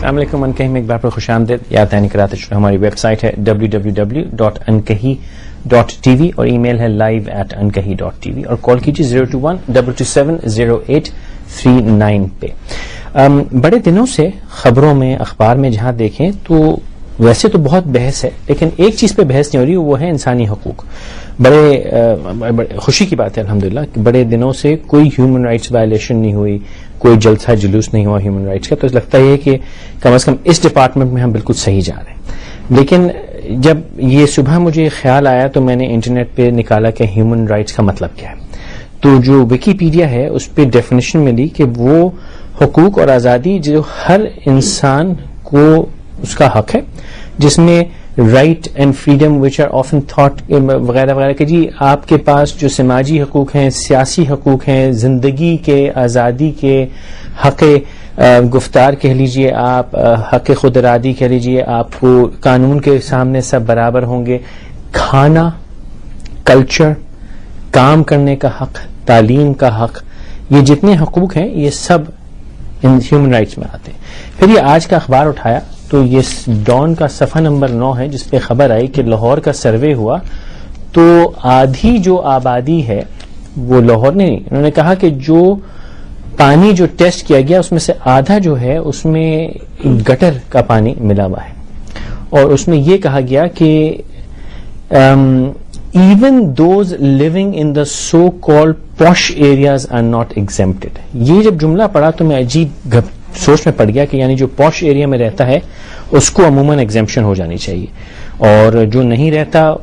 السلام علیکم. انکہی میں ایک بار پر خوش آمدید. یاد دہانی کراتے چلو. ہماری ویب سائٹ ہے www.ankahi.tv اور ای میل ہے live@ankahi.tv اور کال کیجیے 021-227-0839 پہ. بڑے دنوں سے خبروں میں اخبار میں جہاں دیکھیں تو ویسے تو بہت بحث ہے, لیکن ایک چیز پہ بحث نہیں ہو رہی, وہ ہے انسانی حقوق. بڑے خوشی کی بات ہے الحمدللہ کہ بڑے دنوں سے کوئی ہیومن رائٹس وائلیشن نہیں ہوئی, کوئی جلسہ جلوس نہیں ہوا ہیومن رائٹس کا. تو لگتا ہے کہ کم از کم اس ڈپارٹمنٹ میں ہم بالکل صحیح جا رہے ہیں. لیکن جب یہ صبح مجھے خیال آیا تو میں نے انٹرنیٹ پہ نکالا کہ ہیومن رائٹس کا مطلب کیا ہے. تو جو ویکیپیڈیا ہے اس پہ ڈیفینیشن ملی کہ وہ حقوق اور آزادی جو ہر انسان کو اس کا حق ہے, جس میں right and freedom which are often thought وغیرہ وغیرہ کہ جی آپ کے پاس جو سماجی حقوق ہیں, سیاسی حقوق ہیں, زندگی کے, آزادی کے, حق گفتار کہہ لیجئے آپ, حق خود ارادی کہہ لیجئے, آپ کو قانون کے سامنے سب برابر ہوں گے, کھانا, کلچر, کام کرنے کا حق, تعلیم کا حق, یہ جتنے حقوق ہیں یہ سب ہیومن رائٹس میں آتے ہیں. پھر یہ آج کا اخبار اٹھایا تو یہ ڈان کا صفحہ نمبر 9 ہے جس پہ خبر آئی کہ لاہور کا سروے ہوا تو آدھی جو آبادی ہے وہ لاہور نہیں, انہوں نے کہا کہ جو پانی جو ٹیسٹ کیا گیا اس میں سے آدھا جو ہے اس میں گٹر کا پانی ملا ہوا ہے. اور اس میں یہ کہا گیا کہ even those living in the so-called posh areas are not exempted. یہ جب جملہ پڑھا تو میں عجیب سوچ میں پڑ گیا کہ یعنی جو پوش ایریا میں رہتا ہے اس کو عموماً ایگزمپشن ہو جانی چاہیے, اور جو نہیں رہتا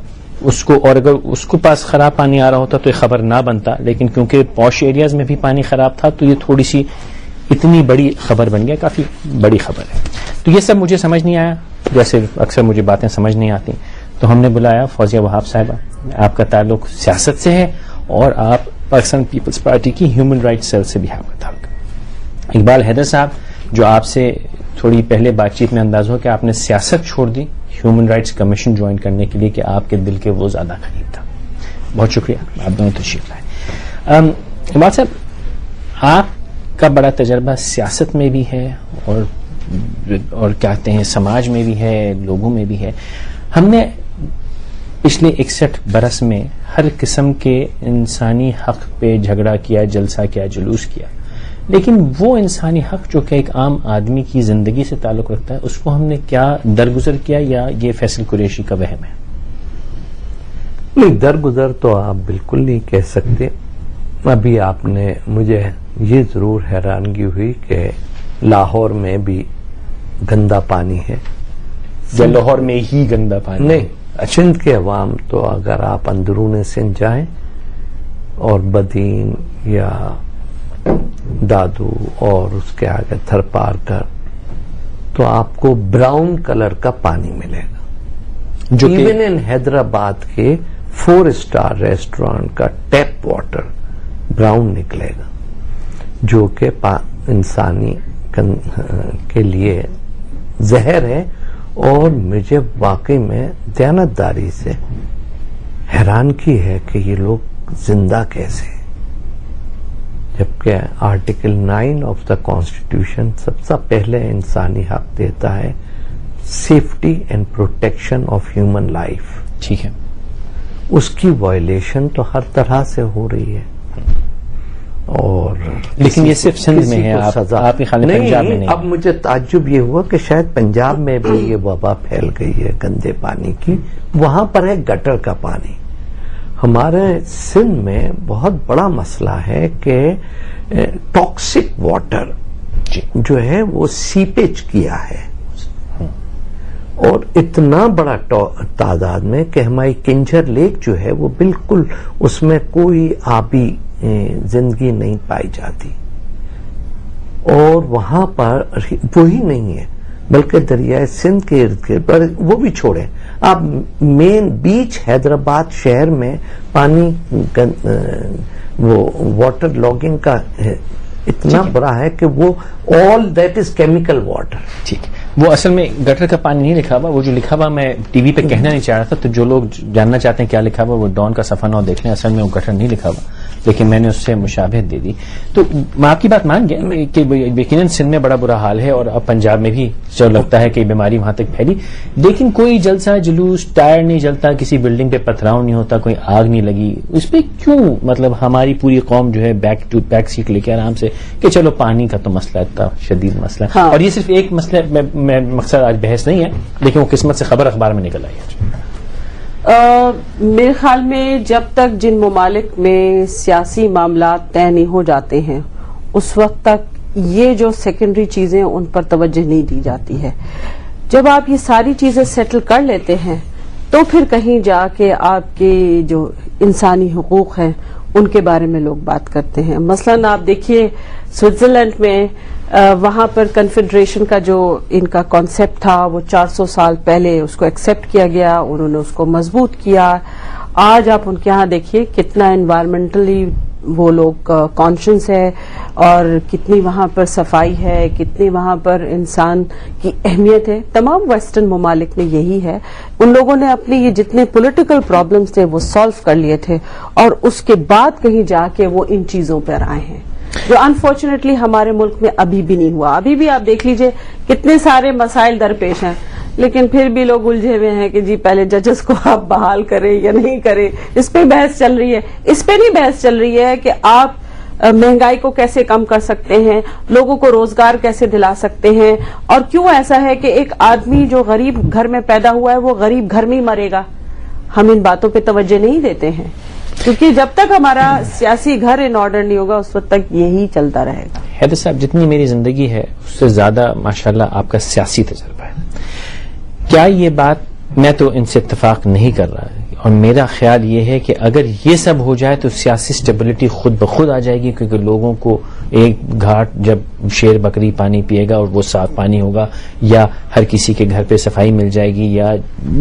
اس کو, اور اگر اس کو پاس خراب پانی آ رہا ہوتا تو یہ خبر نہ بنتا, لیکن کیونکہ پوش ایریاز میں بھی پانی خراب تھا تو یہ تھوڑی سی اتنی بڑی خبر بن گیا, کافی بڑی خبر ہے. تو یہ سب مجھے سمجھ نہیں آیا, جیسے اکثر مجھے باتیں سمجھ نہیں آتی, تو ہم نے بلایا فوزیہ وہاب صاحبہ. آپ کا تعلق سیاست سے ہے اور آپ پاکستان پیپلز پارٹی کی ہیومن رائٹس سیل سے بھی آپ کا تعلق. اقبال حیدر صاحب, جو آپ سے تھوڑی پہلے بات چیت میں انداز ہو کہ آپ نے سیاست چھوڑ the human rights commission join کرنے کے لیے کہ آپ کے دل کے وہ زیادہ قریب تھا. بہت شکریہ, آپ دونوں تشریف لائے. اقبال صاحب, آپ کا بڑا تجربہ سیاست میں بھی ہے اور کہتے ہیں سماج میں بھی ہے, لوگوں میں بھی ہے. ہم نے پچھلے 61 برس میں ہر قسم کے انسانی حق پہ جھگڑا کیا, جلسہ کیا, جلوس کیا, لیکن وہ انسانی حق جو کہ ایک عام آدمی کی زندگی سے تعلق رکھتا ہے اس کو ہم نے کیا درگزر کیا, یا یہ فیصل قریشی کا وہم ہے؟ نہیں, درگزر تو آپ بالکل نہیں کہہ سکتے. ابھی آپ نے, مجھے یہ ضرور حیرانگی ہوئی کہ لاہور میں بھی گندا پانی ہے. یا لاہور میں ہی گندا پانی نہیں, سندھ کے عوام تو اگر آپ اندرون سندھ جائیں اور بدین یا دادو اور اس کے آگے تھرپار کر تو آپ کو براؤن کلر کا پانی ملے گا. جو ایون ان حیدرآباد کے 4 اسٹار ریسٹورانٹ کا ٹیپ واٹر براؤن نکلے گا, جو کہ انسانی کے لیے زہر ہے. اور مجھے واقعی میں دیانتداری سے حیرانگی ہے کہ یہ لوگ زندہ کیسے, جبکہ آرٹیکل 9 آف دا کانسٹیٹیوشن سب سے پہلے انسانی حق دیتا ہے safety and protection of human life. ٹھیک ہے, اس کی وائلیشن تو ہر طرح سے ہو رہی ہے. اور لیکن یہ صرف سندھ میں ہے, آپ کے خیال میں پنجاب میں نہیں. اب مجھے تعجب یہ ہوا کہ شاید پنجاب میں بھی یہ وبا پھیل گئی ہے گندے پانی کی. وہاں پر ہے گٹر کا پانی. ہمارے سندھ میں بہت بڑا مسئلہ ہے کہ ٹاکسک واٹر جو ہے وہ سیپیج کیا ہے, اور اتنا بڑا تعداد میں کہ ہماری کنجر لیک جو ہے وہ بالکل اس میں کوئی آبی زندگی نہیں پائی جاتی. اور وہاں پر وہی نہیں ہے بلکہ دریائے سندھ کے ارد گرد پر, وہ بھی چھوڑیں آپ مین بیچ حیدرآباد شہر میں پانی وہ واٹر لاگنگ کا اتنا بڑا ہے کہ وہ all that is chemical water. ٹھیک, وہ اصل میں گٹر کا پانی نہیں لکھا ہوا, وہ جو لکھا ہوا میں ٹی وی پہ کہنا نہیں چاہ رہا تھا, تو جو لوگ جاننا چاہتے ہیں کیا لکھا ہوا وہ ڈان کا صفحہ 9 دیکھ لیں. اصل میں وہ گٹر نہیں لکھا ہوا, لیکن میں نے اس سے مشابہت دے دی. تو میں آپ کی بات مان گیا کہ یقیناً سندھ میں بڑا برا حال ہے اور اب پنجاب میں بھی جو لگتا ہے کہ بیماری وہاں تک پھیلی, لیکن کوئی جلسہ جلوس, ٹائر نہیں جلتا, کسی بلڈنگ پہ پتھراؤ نہیں ہوتا, کوئی آگ نہیں لگی. اس پہ کیوں مطلب ہماری پوری قوم جو ہے بیک سیٹ لے کے آرام سے کہ چلو پانی کا تو مسئلہ اتنا شدید مسئلہ ہے. اور یہ صرف ایک مسئلہ میں مقصد آج بحث نہیں ہے, لیکن وہ قسمت سے خبر اخبار میں نکل آئی ہے. میرے خیال میں جب تک جن ممالک میں سیاسی معاملات طے نہیں ہو جاتے ہیں اس وقت تک یہ جو سیکنڈری چیزیں ان پر توجہ نہیں دی جاتی ہے. جب آپ یہ ساری چیزیں سیٹل کر لیتے ہیں تو پھر کہیں جا کے آپ کے جو انسانی حقوق ہیں ان کے بارے میں لوگ بات کرتے ہیں. مثلاً آپ دیکھیے سوئٹزرلینڈ میں وہاں پر کنفیڈریشن کا جو ان کا کانسیپٹ تھا وہ 400 سال پہلے اس کو ایکسیپٹ کیا گیا, انہوں نے اس کو مضبوط کیا. آج آپ ان کے ہاں دیکھیے کتنا انوائرمنٹلی وہ لوگ کانشنس ہے اور کتنی وہاں پر صفائی ہے, کتنی وہاں پر انسان کی اہمیت ہے. تمام ویسٹرن ممالک میں یہی ہے. ان لوگوں نے اپنے یہ جتنے پولیٹیکل پرابلمز تھے وہ سالو کر لیے تھے اور اس کے بعد کہیں جا کے وہ ان چیزوں پر آئے ہیں جو انفارچونیٹلی ہمارے ملک میں ابھی بھی نہیں ہوا. ابھی بھی آپ دیکھ لیجئے کتنے سارے مسائل درپیش ہیں, لیکن پھر بھی لوگ الجھے ہوئے ہیں کہ جی پہلے ججز کو آپ بحال کریں یا نہیں کریں. اس پہ بحث چل رہی ہے. اس پہ نہیں بحث چل رہی ہے کہ آپ مہنگائی کو کیسے کم کر سکتے ہیں, لوگوں کو روزگار کیسے دلا سکتے ہیں, اور کیوں ایسا ہے کہ ایک آدمی جو غریب گھر میں پیدا ہوا ہے وہ غریب گھر میں ہی مرے گا. ہم ان باتوں پہ توجہ نہیں دیتے ہیں کیونکہ جب تک ہمارا سیاسی گھر ان آرڈر نہیں ہوگا اس وقت تک یہی چلتا رہے گا. حیدر صاحب, جتنی میری زندگی ہے اس سے زیادہ ماشاءاللہ آپ کا سیاسی تجربہ ہے. کیا یہ بات, میں تو ان سے اتفاق نہیں کر رہا اور میرا خیال یہ ہے کہ اگر یہ سب ہو جائے تو سیاسی سٹیبلٹی خود بخود آ جائے گی, کیونکہ لوگوں کو ایک گھاٹ جب شیر بکری پانی پیے گا اور وہ صاف پانی ہوگا, یا ہر کسی کے گھر پہ صفائی مل جائے گی, یا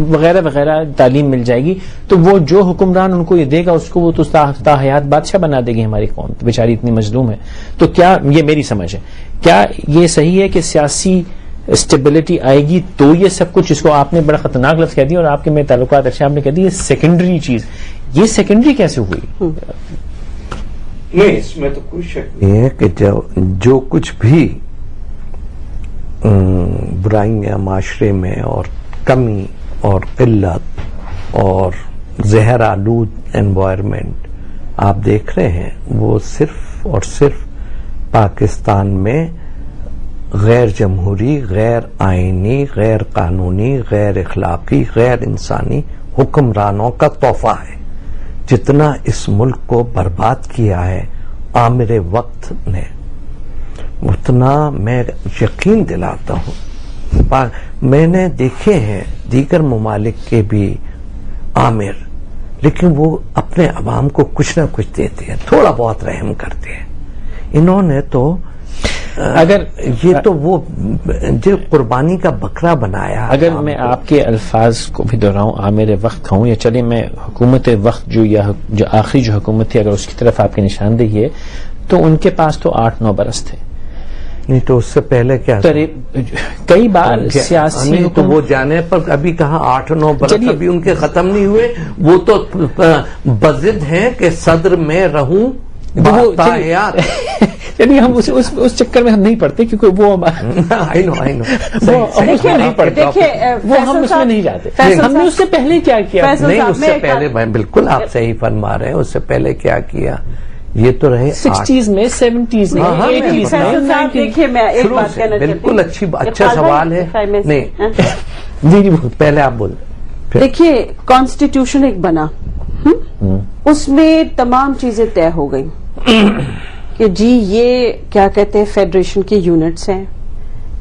وغیرہ وغیرہ تعلیم مل جائے گی, تو وہ جو حکمران ان کو یہ دے گا اس کو وہ تو تا حیات بادشاہ بنا دے گی. ہماری قوم بیچاری اتنی مظلوم ہے. تو کیا, یہ میری سمجھ ہے, کیا یہ صحیح ہے کہ سیاسی اسٹیبلٹی آئے گی تو یہ سب کچھ, جس کو آپ نے بڑا خطرناک لفظ کہہ دیا اور آپ کے میرے تعلقات اچھے آپ نے کہہ دی, یہ سیکنڈری چیز, یہ سیکنڈری کیسے ہوئی؟ نہیں, اس میں تو کوئی شک نہیں ہے کہ جو کچھ بھی برائیاں معاشرے میں اور کمی اور قلت اور زہر آلود انوائرمنٹ آپ دیکھ رہے ہیں وہ صرف اور صرف پاکستان میں غیر جمہوری, غیر آئینی, غیر قانونی, غیر اخلاقی, غیر انسانی حکمرانوں کا تحفہ ہے. جتنا اس ملک کو برباد کیا ہے عامر وقت نے, اتنا میں یقین دلاتا ہوں. میں نے دیکھے ہیں دیگر ممالک کے بھی عامر, لیکن وہ اپنے عوام کو کچھ نہ کچھ دیتے ہیں, تھوڑا بہت رحم کرتے ہیں. انہوں نے تو اگر یہ تو وہ جو قربانی کا بکرا بنایا. اگر میں آپ کے الفاظ کو بھی دہراؤں, عامر وقت کہوں یا چلے میں حکومت وقت جو آخری جو حکومت تھی اگر اس کی طرف آپ کی نشاندہی ہے, تو ان کے پاس تو 8-9 برس تھے. نہیں تو اس سے پہلے کیا کئی بار سیاسی تو وہ جانے پر ابھی کہاں 8-9 برس ابھی ان کے ختم نہیں ہوئے. وہ تو بضد ہیں کہ صدر میں رہوں یعنی ہم اس چکر میں ہم نہیں پڑھتے کیونکہ وہ نہیں پڑھتے, وہ ہم اس میں نہیں جاتے. ہم نے اس سے پہلے کیا کیا؟ نہیں, اس سے پہلے بالکل آپ صحیح فرما رہے ہیں. اس سے پہلے کیا کیا؟ یہ تو رہے 60s میں, 70s میں, 80s میں. دیکھیے میں ایک بات کہنا چاہتی ہوں, بالکل اچھا سوال ہے. نہیں پہلے آپ بول. دیکھیے کانسٹیٹیوشن ایک بنا, اس میں تمام چیزیں طے ہو گئی کہ جی یہ کیا کہتے ہیں فیڈریشن کی یونٹس ہیں,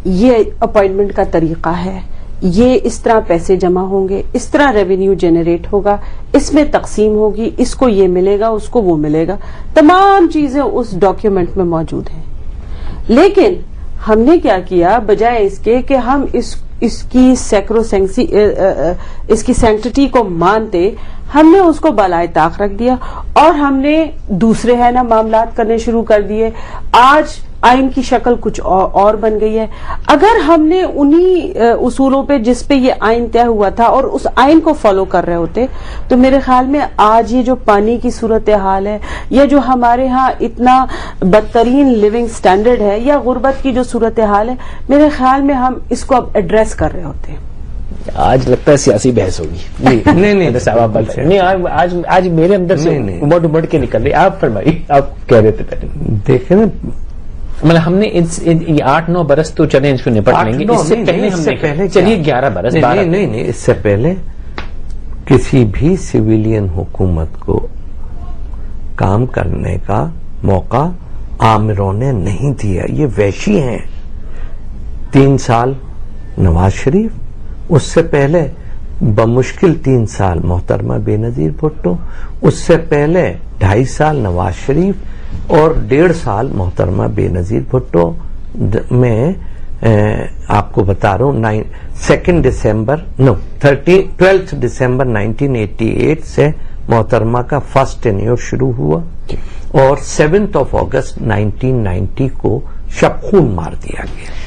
یہ اپوائنٹمنٹ کا طریقہ ہے, یہ اس طرح پیسے جمع ہوں گے, اس طرح ریونیو جنریٹ ہوگا, اس میں تقسیم ہوگی, اس کو یہ ملے گا, اس کو وہ ملے گا. تمام چیزیں اس ڈاکیومنٹ میں موجود ہیں. لیکن ہم نے کیا کیا, بجائے اس کے کہ ہم اس کی سیکروسینسی, اس کی سینکٹیٹی کو مانتے, ہم نے اس کو بالائے طاق رکھ دیا اور ہم نے دوسرے ہے نا معاملات کرنے شروع کر دیے. آج آئین کی شکل کچھ اور بن گئی ہے. اگر ہم نے انہی اصولوں پہ جس پہ یہ آئین طے ہوا تھا اور اس آئین کو فالو کر رہے ہوتے تو میرے خیال میں آج یہ جو پانی کی صورتحال ہے یا جو ہمارے ہاں اتنا بدترین لیونگ سٹینڈرڈ ہے یا غربت کی جو صورتحال ہے, میرے خیال میں ہم اس کو اب ایڈریس کر رہے ہوتے ہیں. آج لگتا ہے سیاسی بحث ہوگی. نہیں, آج میرے اندر سے امڑ کے نکل رہی. آپ فرمائیے, آپ کہہ رہے تھے پہلے. دیکھیں نا, مطلب ہم نے 8-9 برس تو چلیں اس کو نپٹ لیں گے. اس سے پہلے ہم نے چلیے 11 برس. نہیں, اس سے پہلے کسی بھی سویلین حکومت کو کام کرنے کا موقع عامروں نے نہیں دیا. یہ وحشی ہیں. 3 سال نواز شریف, اس سے پہلے بمشکل 3 سال محترمہ بے نظیر بھٹو, اس سے پہلے 2.5 سال نواز شریف اور 1.5 سال محترمہ بے نظیر بھٹو. میں آپ کو بتا رہا ہوں 12 دسمبر 1988 سے محترمہ کا فرسٹ ٹینیور شروع ہوا اور 7 اگست 1990 کو شب خون مار دیا گیا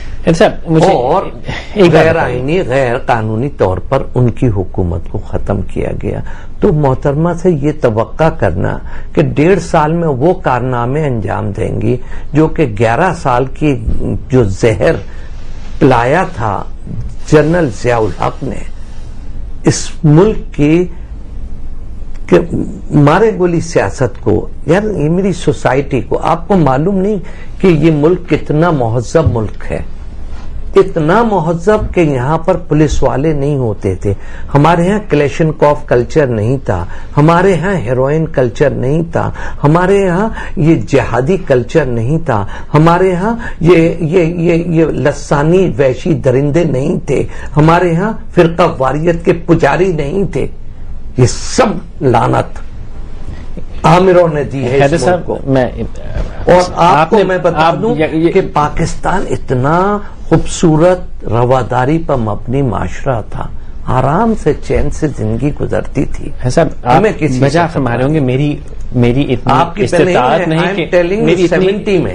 اور غیر آئینی غیر قانونی طور پر ان کی حکومت کو ختم کیا گیا. تو محترمہ سے یہ توقع کرنا کہ 1.5 سال میں وہ کارنامے انجام دیں گی جو کہ 11 سال کی جو زہر پلایا تھا جنرل ضیاء الحق نے اس ملک کی مارے گولی سیاست کو, یار یہ میری سوسائٹی کو, آپ کو معلوم نہیں کہ یہ ملک کتنا مہذب ملک ہے. اتنا مہذب کہ یہاں پر پولیس والے نہیں ہوتے تھے. ہمارے ہاں کلیشنکوف کلچر نہیں تھا, ہمارے ہاں ہیروئن کلچر نہیں تھا, ہمارے ہاں یہ جہادی کلچر نہیں تھا, ہمارے ہاں یہ لسانی وحشی درندے نہیں تھے, ہمارے ہاں فرقہ واریت کے پجاری نہیں تھے. یہ سب لعنت عامروں نے دی ہے اس ملک کو. اور آپ کو میں بتا دوں کہ پاکستان اتنا خوبصورت رواداری پر مبنی معاشرہ تھا, آرام سے چین سے زندگی گزرتی تھی. ہمیں کسی وجہ فرما رہے ہوں گے میری اتنی استطاعت نہیں کہ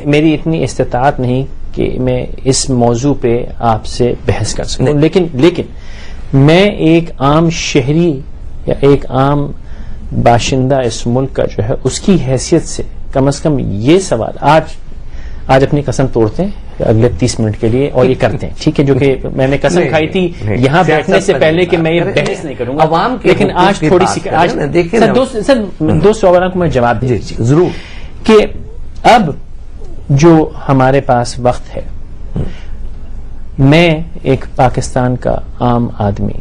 میری اتنی استطاعت نہیں کہ میں اس موضوع پہ آپ سے بحث کر سکوں, لیکن میں ایک عام شہری یا ایک عام باشندہ اس ملک کا جو ہے اس کی حیثیت سے کم از کم یہ سوال آج اپنی قسم توڑتے ہیں اگلے 30 منٹ کے لیے اور یہ کرتے ہیں, ٹھیک ہے, جو کہ میں نے قسم کھائی تھی یہاں بیٹھنے سے پہلے کہ میں یہ بحث نہیں کروں گا, لیکن آج تھوڑی سی سر 2 سوالوں کو میں جواب دے دیجیے ضرور کہ اب جو ہمارے پاس وقت ہے, میں ایک پاکستان کا عام آدمی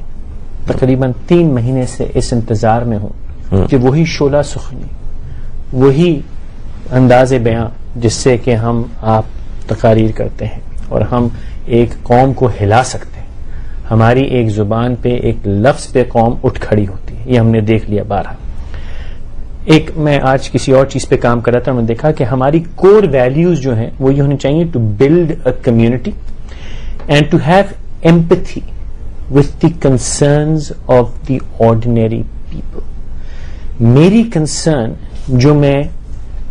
تقریباً 3 مہینے سے اس انتظار میں ہوں کہ وہی شعلہ سخنی, وہی انداز بیاں جس سے کہ ہم آپ تقاریر کرتے ہیں اور ہم ایک قوم کو ہلا سکتے ہیں, ہماری ایک زبان پہ ایک لفظ پہ قوم اٹھ کھڑی ہوتی ہے, یہ ہم نے دیکھ لیا بارہا. ایک میں آج کسی اور چیز پہ کام کر رہا تھا, میں نے دیکھا کہ ہماری کور ویلیوز جو ہیں وہ یہ ہونی چاہیے to build a community and to have empathy with the concerns of the ordinary people. میری کنسرن جو میں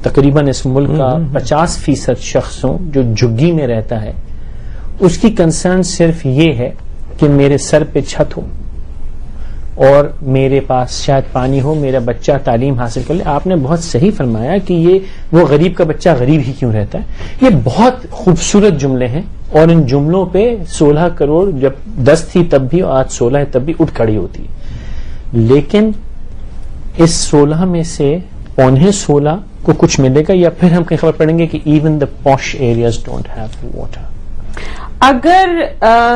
تقریباً اس ملک کا 50% شخص ہوں جو جھگی میں رہتا ہے, اس کی کنسرن صرف یہ ہے کہ میرے سر پہ چھت ہو اور میرے پاس شاید پانی ہو, میرا بچہ تعلیم حاصل کر لے. آپ نے بہت صحیح فرمایا کہ یہ وہ غریب کا بچہ غریب ہی کیوں رہتا ہے. یہ بہت خوبصورت جملے ہیں اور ان جملوں پہ 16 کروڑ جب 10 تھی تب بھی اور آج 16 ہے تب بھی اٹھ کھڑی ہوتی ہے. لیکن اس 16 میں سے 15.16 کو کچھ ملے گا یا پھر ہم کہیں خبر پڑیں گے کہ ایون دا پوش ایریاز ڈونٹ ہیو واٹر. اگر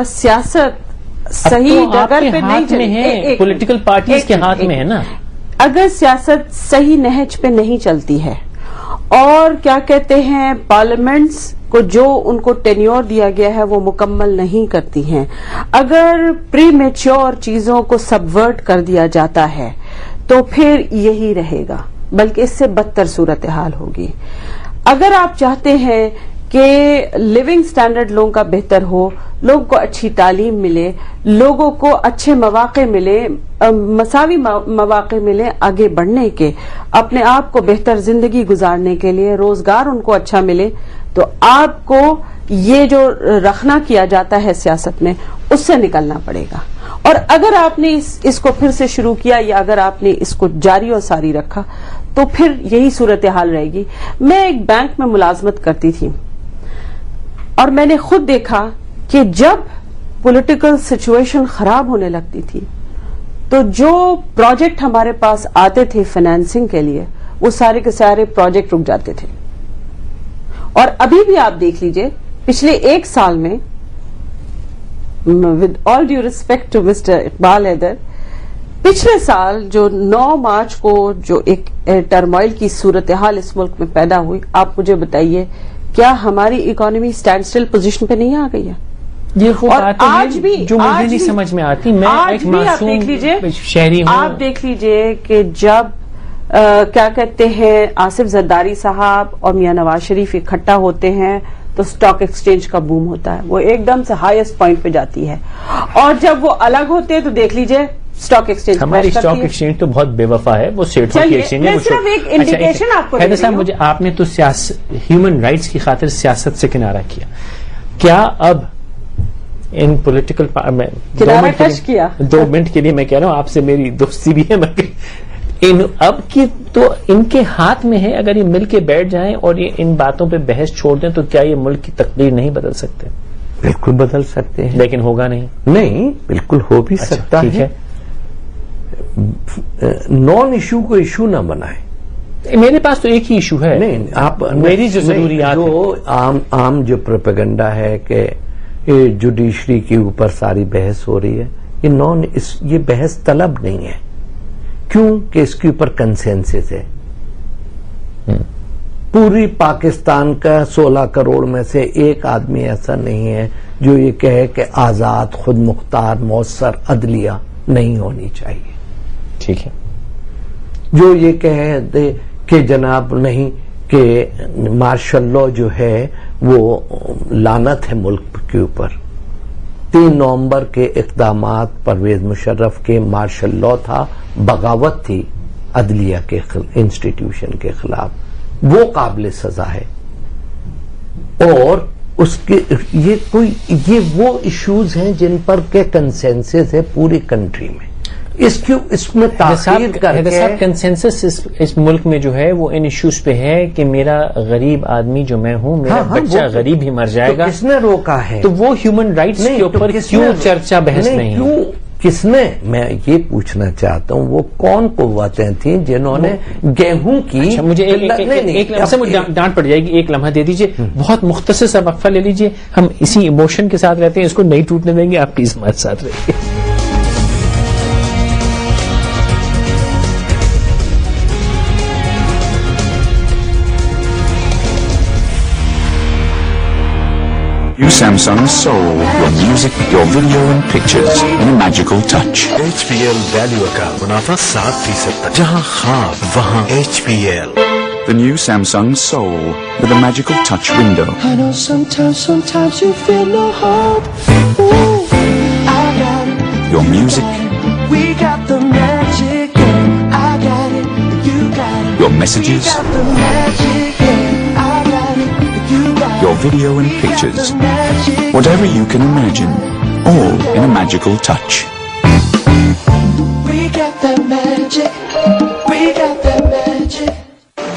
سیاست صحیح ڈگر پہ نہیں چلتی, پولیٹیکل پارٹیز کے ہاتھ میں ہے نا, اگر سیاست صحیح نہج پہ نہیں چلتی ہے اور کیا کہتے ہیں پارلیمنٹس کو جو ان کو ٹینیور دیا گیا ہے وہ مکمل نہیں کرتی ہیں, اگر پری میچور چیزوں کو سبورٹ کر دیا جاتا ہے تو پھر یہی رہے گا, بلکہ اس سے بدتر صورتحال ہوگی. اگر آپ چاہتے ہیں کہ لیونگ سٹینڈرڈ لوگوں کا بہتر ہو, لوگوں کو اچھی تعلیم ملے, لوگوں کو اچھے مواقع ملے, مساوی مواقع ملے آگے بڑھنے کے, اپنے آپ کو بہتر زندگی گزارنے کے لیے, روزگار ان کو اچھا ملے, تو آپ کو یہ جو رکھنا کیا جاتا ہے سیاست میں اس سے نکلنا پڑے گا. اور اگر آپ نے اس کو پھر سے شروع کیا یا اگر آپ نے اس کو جاری اور ساری رکھا تو پھر یہی صورتحال رہے گی. میں ایک بینک میں ملازمت کرتی تھی اور میں نے خود دیکھا کہ جب پولیٹیکل سچویشن خراب ہونے لگتی تھی تو جو پروجیکٹ ہمارے پاس آتے تھے فائنینسنگ کے لیے وہ سارے کے سارے پروجیکٹ رک جاتے تھے. اور ابھی بھی آپ دیکھ لیجئے پچھلے ایک سال میں, with all due respect to mister Iqbal Haider, پچھلے سال جو 9 مارچ کو جو ایک ٹرموائل کی صورتحال اس ملک میں پیدا ہوئی, آپ مجھے بتائیے کیا ہماری اکانومی سٹینڈ اسٹل پوزیشن پہ نہیں آ گئی ہے؟ یہ آج بھی جو مجھے نہیں سمجھ میں آتی. میں ایک معصوم شہری ہوں. آپ دیکھ لیجئے کہ جب کیا کہتے ہیں آصف زرداری صاحب اور میاں نواز شریف اکٹھا ہوتے ہیں تو سٹاک ایکسچینج کا بوم ہوتا ہے, وہ ایک دم سے ہائیسٹ پوائنٹ پہ جاتی ہے, اور جب وہ الگ ہوتے ہیں تو دیکھ لیجئے سٹاک ایکسچینج. ہماری سٹاک ایکسچینج تو بہت بے وفا ہے, وہ سیٹھوں کی ایکسچینج ہے. صرف ایک انڈیکیشن آپ کو حیدر صاحب, مجھے آپ نے تو ہیومن رائٹس کی خاطر سیاست سے کنارہ کیا, کیا اب ان پولیٹیکل 2 منٹ کے لیے میں کہہ رہا ہوں, آپ سے میری دوستی بھی ہے, اب کی تو ان کے ہاتھ میں ہے, اگر یہ مل کے بیٹھ جائیں اور یہ ان باتوں پہ بحث چھوڑ دیں تو کیا یہ ملک کی تقدیر نہیں بدل سکتے؟ بالکل بدل سکتے ہیں, لیکن ہوگا نہیں. نہیں, بالکل ہو بھی سکتا ہے. نان ایشو کو ایشو نہ بنائیں. میرے پاس تو ایک ہی ایشو ہے. نہیں, آپ میری جو ضروریات جو عام جو پروپیگنڈا ہے کہ جوڈیشری کے اوپر ساری بحث ہو رہی ہے, یہ بحث طلب نہیں ہے. کیوں کہ اس کے اوپر کنسنسس ہے. پوری پاکستان کا 16 کروڑ میں سے ایک آدمی ایسا نہیں ہے جو یہ کہے کہ آزاد, خود مختار, مؤثر عدلیہ نہیں ہونی چاہیے. ٹھیک ہے. جو یہ کہے دے کہ جناب نہیں کہ مارشل لا جو ہے وہ لعنت ہے ملک کے اوپر. 3 نومبر کے اقدامات پرویز مشرف کے مارشل لا تھا, بغاوت تھی عدلیہ کے انسٹیٹیوشن کے خلاف, وہ قابل سزا ہے. اور اس کے یہ وہ ایشوز ہیں جن پر کے کنسنسس ہے پوری کنٹری میں. اس میں تاخیر کر کے کنسنسس اس ملک میں جو ہے وہ ان ایشوز پہ ہے کہ میرا غریب آدمی جو میں ہوں, میرا بچہ غریب ہی مر جائے گا. کس نے روکا ہے؟ تو وہ ہیومن رائٹس کے اوپر کیوں چرچا بحث نہیں؟ کس نے؟ میں یہ پوچھنا چاہتا ہوں وہ کون قوتیں تھیں جنہوں نے گیہوں کی. مجھے ایک ڈانٹ پڑ جائے گی, ایک لمحہ دے دیجئے, بہت مختصر سا وقفہ لے لیجئے, ہم اسی ایموشن کے ساتھ رہتے ہیں, اس کو نہیں ٹوٹنے دیں گے. آپ پلیز ہمارے ساتھ رہیے. New Samsung Soul, your music, your video and pictures in a magical touch. HPL value کا منافع 7% تک, جہاں خواب وہاں HPL. The new Samsung Soul with a magical touch window. I know sometimes you feel no hope. Ooh, I got it. Your music, We got the magic, yeah. I got it. You got it. your messages, We got the magic, yeah. I got it. You got it. your video and pictures. Whatever you can imagine, all in a magical touch. We got that magic. We got that magic.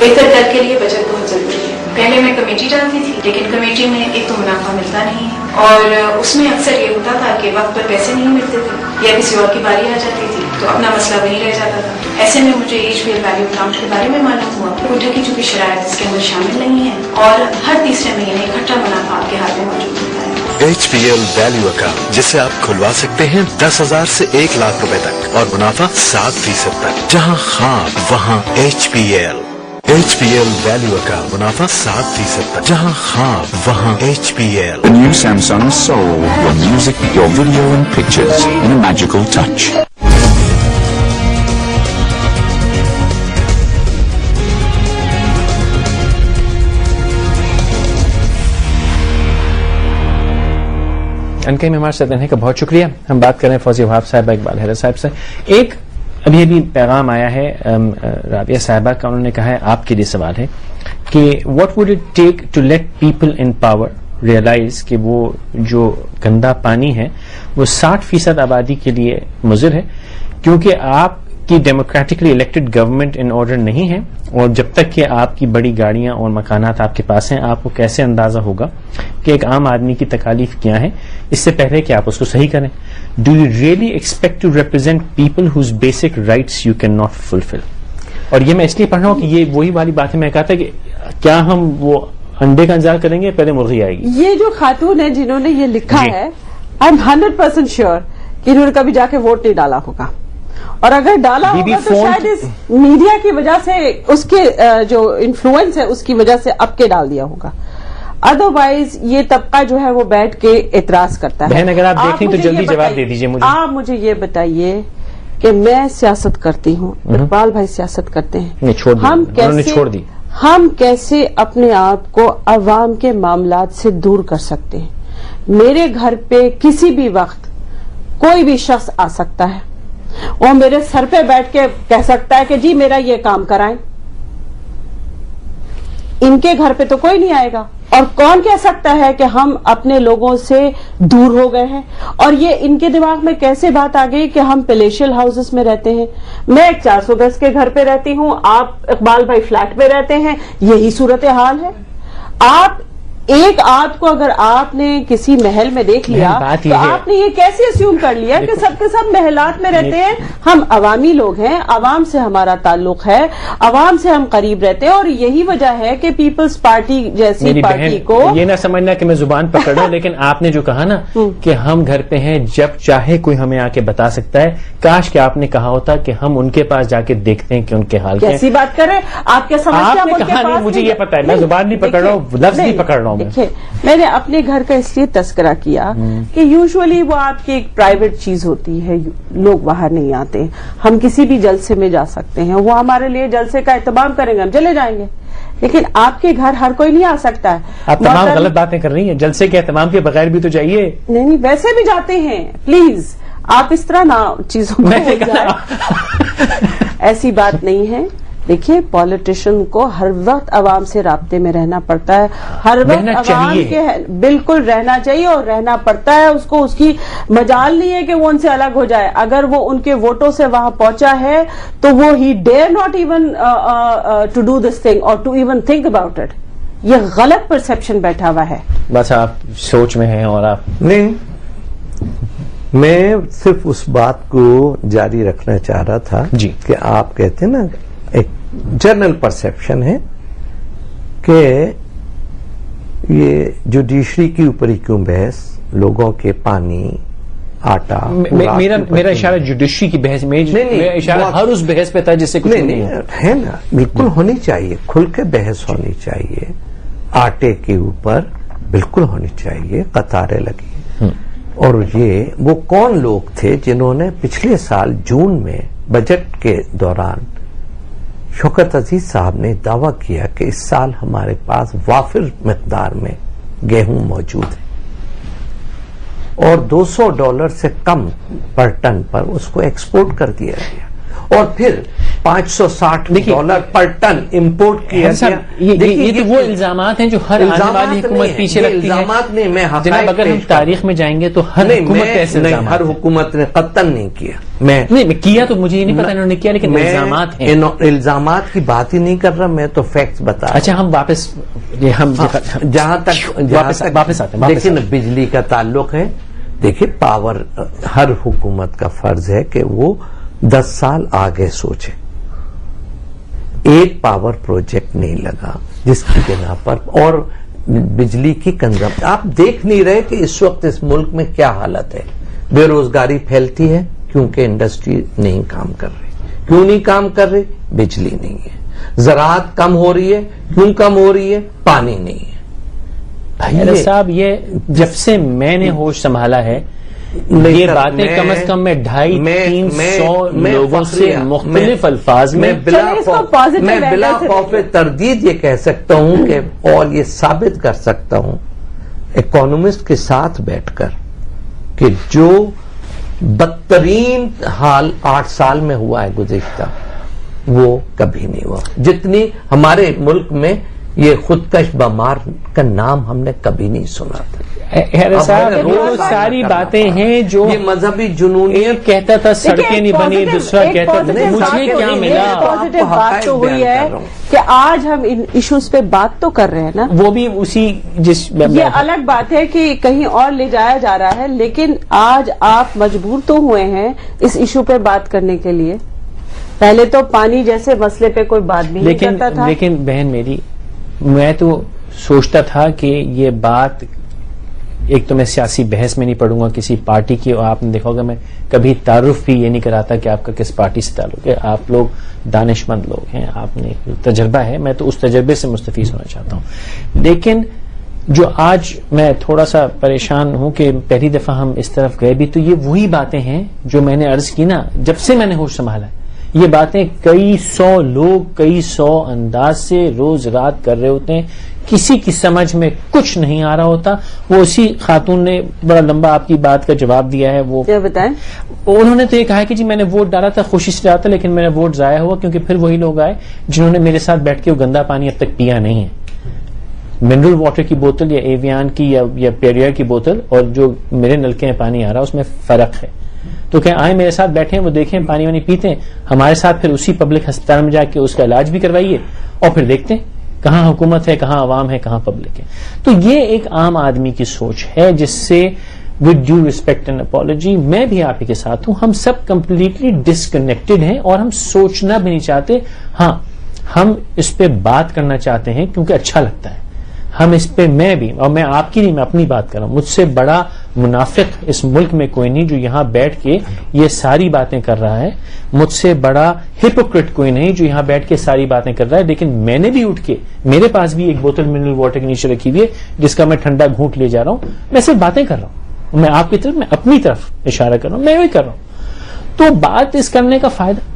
بہتر در کے لیے بچت بہت ضروری ہے. پہلے میں committee ڈالتی تھی, لیکن کمیٹی میں ایک تو منافع ملتا نہیں ہے, اور اس میں اکثر یہ ہوتا تھا کہ وقت پر پیسے نہیں ملتے تھے یا کسی اور کی باری آ جاتی تھی تو اپنا مسئلہ وہیں رہ جاتا تھا. ایسے میں مجھے HPL ویلیو اکاؤنٹ کے بارے میں معلوم ہوا کہ کوٹے کی جو بھی شرائط اس کے اندر شامل نہیں ہے, اور ہر تیسرے مہینے اکٹھا منافع آپ کے ہاتھ میں موجود ہوتا ہے. HPL ویلیو اکاؤنٹ جسے آپ کھلوا سکتے ہیں 10,000 سے 1 لاکھ روپے تک, اور منافع 7% تک, جہاں خواب وہاں HPL. HPL ویلیو اکاؤنٹ, منافع 7% تک, جہاں خواب وہاں HPL. The new Samsung Soul, your music, your video and pictures in a magical touch. انکے میں ہمارے ساتھ رہنے کا بہت شکریہ. ہم بات کر رہے ہیں فوزی وہاب صاحبہ, اقبال حیدر صاحب سے. ایک ابھی پیغام آیا ہے رابعہ صاحبہ کا, انہوں نے کہا ہے آپ کے لیے سوال ہے کہ what would it take to let people in power realize کہ وہ جو گندا پانی ہے وہ 60% آبادی کے لیے مضر ہے, کیونکہ آپ کی democratically elected government in order نہیں ہے, اور جب تک کہ آپ کی بڑی گاڑیاں اور مکانات آپ کے پاس ہیں آپ کو کیسے اندازہ ہوگا کہ ایک عام آدمی کی تکالیف کیا ہیں, اس سے پہلے کہ آپ اس کو صحیح کریں. Do you really expect to represent people whose basic rights you can not fulfil? اور یہ میں اس لیے پڑھ رہا ہوں کہ یہ وہی والی بات ہے, میں کہا تھا کہ کیا ہم وہ انڈے کا انتظار کریں گے پہلے مرغی آئے گی. یہ جو خاتون ہے جنہوں نے یہ لکھا ہے, آئی ایم 100% شیور کہ انہوں نے کبھی جا کے ووٹ نہیں ڈالا ہوگا, اور اگر ڈالا ہوگا تو شاید اس میڈیا کی وجہ سے, اس کے جو انفلوئنس ہے اس کی وجہ سے اب کے ڈال دیا ہوگا. ادروائز یہ طبقہ جو ہے وہ بیٹھ کے اعتراض کرتا ہے. بہن اگر آپ دیکھیں تو جلدی جواب دے دیجیے مجھے. آپ مجھے یہ بتائیے کہ میں سیاست کرتی ہوں, اقبال بھائی سیاست کرتے ہیں, چھوڑ دی, ہم کیسے اپنے آپ کو عوام کے معاملات سے دور کر سکتے ہیں؟ میرے گھر پہ کسی بھی وقت کوئی بھی شخص آ سکتا ہے اور میرے سر پہ بیٹھ کے کہہ سکتا ہے کہ جی میرا یہ کام کرائیں. ان کے گھر پہ تو کوئی نہیں آئے گا, اور کون کہہ سکتا ہے کہ ہم اپنے لوگوں سے دور ہو گئے ہیں؟ اور یہ ان کے دماغ میں کیسے بات آ گئی کہ ہم پیلیشل ہاؤسز میں رہتے ہیں؟ میں ایک 400 گز کے گھر پہ رہتی ہوں, آپ اقبال بھائی فلیٹ پہ رہتے ہیں, یہی صورتحال ہے. آپ ایک آدھ کو اگر آپ نے کسی محل میں دیکھ لیا تو آپ نے یہ کیسے اسیوم کر لیا کہ سب کے سب محلات میں رہتے ہیں؟ ہم عوامی لوگ ہیں, عوام سے ہمارا تعلق ہے, عوام سے ہم قریب رہتے ہیں, اور یہی وجہ ہے کہ پیپلز پارٹی جیسی پارٹی کو یہ نہ سمجھنا کہ میں زبان پکڑ رہا ہوں, لیکن آپ نے جو کہا نا کہ ہم گھر پہ ہیں, جب چاہے کوئی ہمیں آ کے بتا سکتا ہے, کاش کہ آپ نے کہا ہوتا کہ ہم ان کے پاس جا کے دیکھتے ہیں کہ ان کے حال کیا. کیسی بات کر رہے ہیں آپ؟ کیا سمجھتے ہیں کہا نہیں, مجھے یہ پتا ہے, میں زبان نہیں پکڑ رہا ہوں, لفظ نہیں پکڑ رہا ہوں. دیکھیے میں نے اپنے گھر کا اس لیے تذکرہ کیا کہ یوزولی وہ آپ کی ایک پرائیویٹ چیز ہوتی ہے, لوگ باہر نہیں آتے. ہم کسی بھی جلسے میں جا سکتے ہیں, وہ ہمارے لیے جلسے کا اہتمام کریں گے, ہم چلے جائیں گے, لیکن آپ کے گھر ہر کوئی نہیں آ سکتا ہے. آپ تمام غلط باتیں کر رہی ہیں, جلسے کے اہتمام کے بغیر بھی تو چاہیے. نہیں, ویسے بھی جاتے ہیں, پلیز آپ اس طرح نہ چیزوں کو ایسی بات نہیں ہے. دیکھیے پالیٹیشین کو ہر وقت عوام سے رابطے میں رہنا پڑتا ہے, ہر وقت عوام کے بالکل رہنا چاہیے اور رہنا پڑتا ہے. اس کو اس کی مجال نہیں ہے کہ وہ ان سے الگ ہو جائے. اگر وہ ان کے ووٹوں سے وہاں پہنچا ہے تو وہ ہی dare not even to do this thing اور to even think about it. یہ غلط پرسپشن بیٹھا ہوا ہے. بس آپ سوچ میں ہیں اور آپ نہیں, میں صرف اس بات کو جاری رکھنا چاہ رہا تھا جی کہ آپ کہتے ہیں نا ایک جنرل پرسپشن ہے کہ یہ جوڈیشری کے اوپر ہی کیوں بحث, لوگوں کے پانی, آٹا. میرا اشارہ جوڈیشری کی بحث میں اشارہ ہر اس بحث پہ تھا جس سے کچھ نہیں ہے نا. بالکل ہونی چاہیے, کھل کے بحث ہونی چاہیے, آٹے کے اوپر بالکل ہونی چاہیے, قطاریں لگی. اور یہ وہ کون لوگ تھے جنہوں نے پچھلے سال جون میں بجٹ کے دوران شوکت عزیز صاحب نے دعویٰ کیا کہ اس سال ہمارے پاس وافر مقدار میں گیہوں موجود ہے اور $200 سے کم پر ٹن پر اس کو ایکسپورٹ کر دیا گیا, اور پھر $560 پر ٹن امپورٹ کیا گیا. یہ تو وہ الزامات ہیں جو ہر آنے والی حکومت پیچھے رکھتی ہے. الزامات نہیں, میں جناب اگر ہم تاریخ میں جائیں گے تو ہر حکومت ایسے الزامات, ہر حکومت نے قطعاً نہیں کیا. میں کیا تو مجھے یہ نہیں پتا انہوں نے کیا, لیکن الزامات ہیں. الزامات کی بات ہی نہیں کر رہا, میں تو فیکٹس بتا. اچھا ہم واپس جہاں تک واپس آتے ہیں. دیکھیں بجلی کا تعلق ہے, دیکھیے پاور, ہر حکومت کا فرض ہے کہ وہ 10 سال آگے سوچے. ایک پاور پروجیکٹ نہیں لگا جس کی بنا پر, اور بجلی کی کنزمپشن آپ دیکھ نہیں رہے کہ اس وقت اس ملک میں کیا حالت ہے. بے روزگاری پھیلتی ہے کیونکہ انڈسٹری نہیں کام کر رہی. کیوں نہیں کام کر رہی؟ بجلی نہیں ہے. زراعت کم ہو رہی ہے, کیوں کم ہو رہی ہے؟ پانی نہیں ہے. بھائی صاحب یہ جب سے میں نے ہوش سنبھالا ہے یہ باتیں کم از کم میں 250-300 لوگوں سے مختلف الفاظ میں بلا خوف تردید یہ کہہ سکتا ہوں کہ, اور یہ ثابت کر سکتا ہوں اکانومسٹ کے ساتھ بیٹھ کر کہ جو بدترین حال 8 سال میں ہوا ہے گزشتہ، وہ کبھی نہیں ہوا. جتنی ہمارے ملک میں یہ خودکش بمار کا نام ہم نے کبھی نہیں سنا تھا. صاحب وہ ساری باتیں ہیں جو یہ مذہبی جنون ایک کہتا تھا سڑکیں نہیں بنی، دوسرا کہتا تھا مجھے کیا ملا. پازیٹیو بات تو ہوئی ہے کہ آج ہم ان ایشوز پہ بات تو کر رہے ہیں نا، وہ بھی اسی جس یہ الگ بات ہے کہ کہیں اور لے جایا جا رہا ہے، لیکن آج آپ مجبور تو ہوئے ہیں اس ایشو پہ بات کرنے کے لیے. پہلے تو پانی جیسے مسئلے پہ کوئی بات بھی نہیں کرتا تھا. لیکن بہن میری، میں تو سوچتا تھا کہ یہ بات، ایک تو میں سیاسی بحث میں نہیں پڑھوں گا کسی پارٹی کی، اور آپ نے دیکھا ہوگا میں کبھی تعارف بھی یہ نہیں کراتا کہ آپ کا کس پارٹی سے تعلق ہے. آپ لوگ دانش مند لوگ ہیں، آپ نے تجربہ ہے، میں تو اس تجربے سے مستفیض ہونا چاہتا ہوں. لیکن جو آج میں تھوڑا سا پریشان ہوں کہ پہلی دفعہ ہم اس طرف گئے بھی، تو یہ وہی باتیں ہیں جو میں نے عرض کی نا جب سے میں نے ہوش سنبھالا ہے. یہ باتیں کئی سو لوگ کئی سو انداز سے روز رات کر رہے ہوتے ہیں، کسی کی سمجھ میں کچھ نہیں آ رہا ہوتا. وہ اسی خاتون نے بڑا لمبا آپ کی بات کا جواب دیا ہے. وہ کیا بتائیں؟ انہوں نے تو یہ کہا کہ جی میں نے ووٹ ڈالا تھا، خوشی سے ڈالا تھا، لیکن میرا ووٹ ضائع ہوا کیونکہ پھر وہی لوگ آئے جنہوں نے میرے ساتھ بیٹھ کے وہ گندا پانی اب تک پیا نہیں ہے. منرل واٹر کی بوتل یا ایویان کی یا پیریئر کی بوتل اور جو میرے نلکے میں پانی آ رہا اس میں فرق ہے. تو کہ آئیں میرے ساتھ بیٹھیں، وہ دیکھیں پانی وانی پیتے ہیں ہمارے ساتھ، پھر اسی پبلک ہسپتال میں جا کے اس کا علاج بھی کروائیے اور پھر دیکھتے ہیں کہاں حکومت ہے، کہاں عوام ہے، کہاں پبلک ہے. تو یہ ایک عام آدمی کی سوچ ہے جس سے with due respect and apology میں بھی آپ ہی کے ساتھ ہوں. ہم سب کمپلیٹلی ڈسکنیکٹڈ ہیں اور ہم سوچنا بھی نہیں چاہتے. ہاں ہم اس پہ بات کرنا چاہتے ہیں کیونکہ اچھا لگتا ہے. ہم اس پہ میں بھی، اور میں آپ کی نہیں، میں اپنی بات کر رہا ہوں، مجھ سے بڑا منافق اس ملک میں کوئی نہیں جو یہاں بیٹھ کے یہ ساری باتیں کر رہا ہے. مجھ سے بڑا ہپوکریٹ کوئی نہیں جو یہاں بیٹھ کے ساری باتیں کر رہا ہے. لیکن میں نے بھی اٹھ کے، میرے پاس بھی ایک بوتل منرل واٹر کے نیچے رکھی ہوئی ہے جس کا میں ٹھنڈا گھونٹ لے جا رہا ہوں. میں صرف باتیں کر رہا ہوں، میں آپ کی طرف، میں اپنی طرف اشارہ کر رہا ہوں، میں وہی کر رہا ہوں. تو بات اس کرنے کا فائدہ،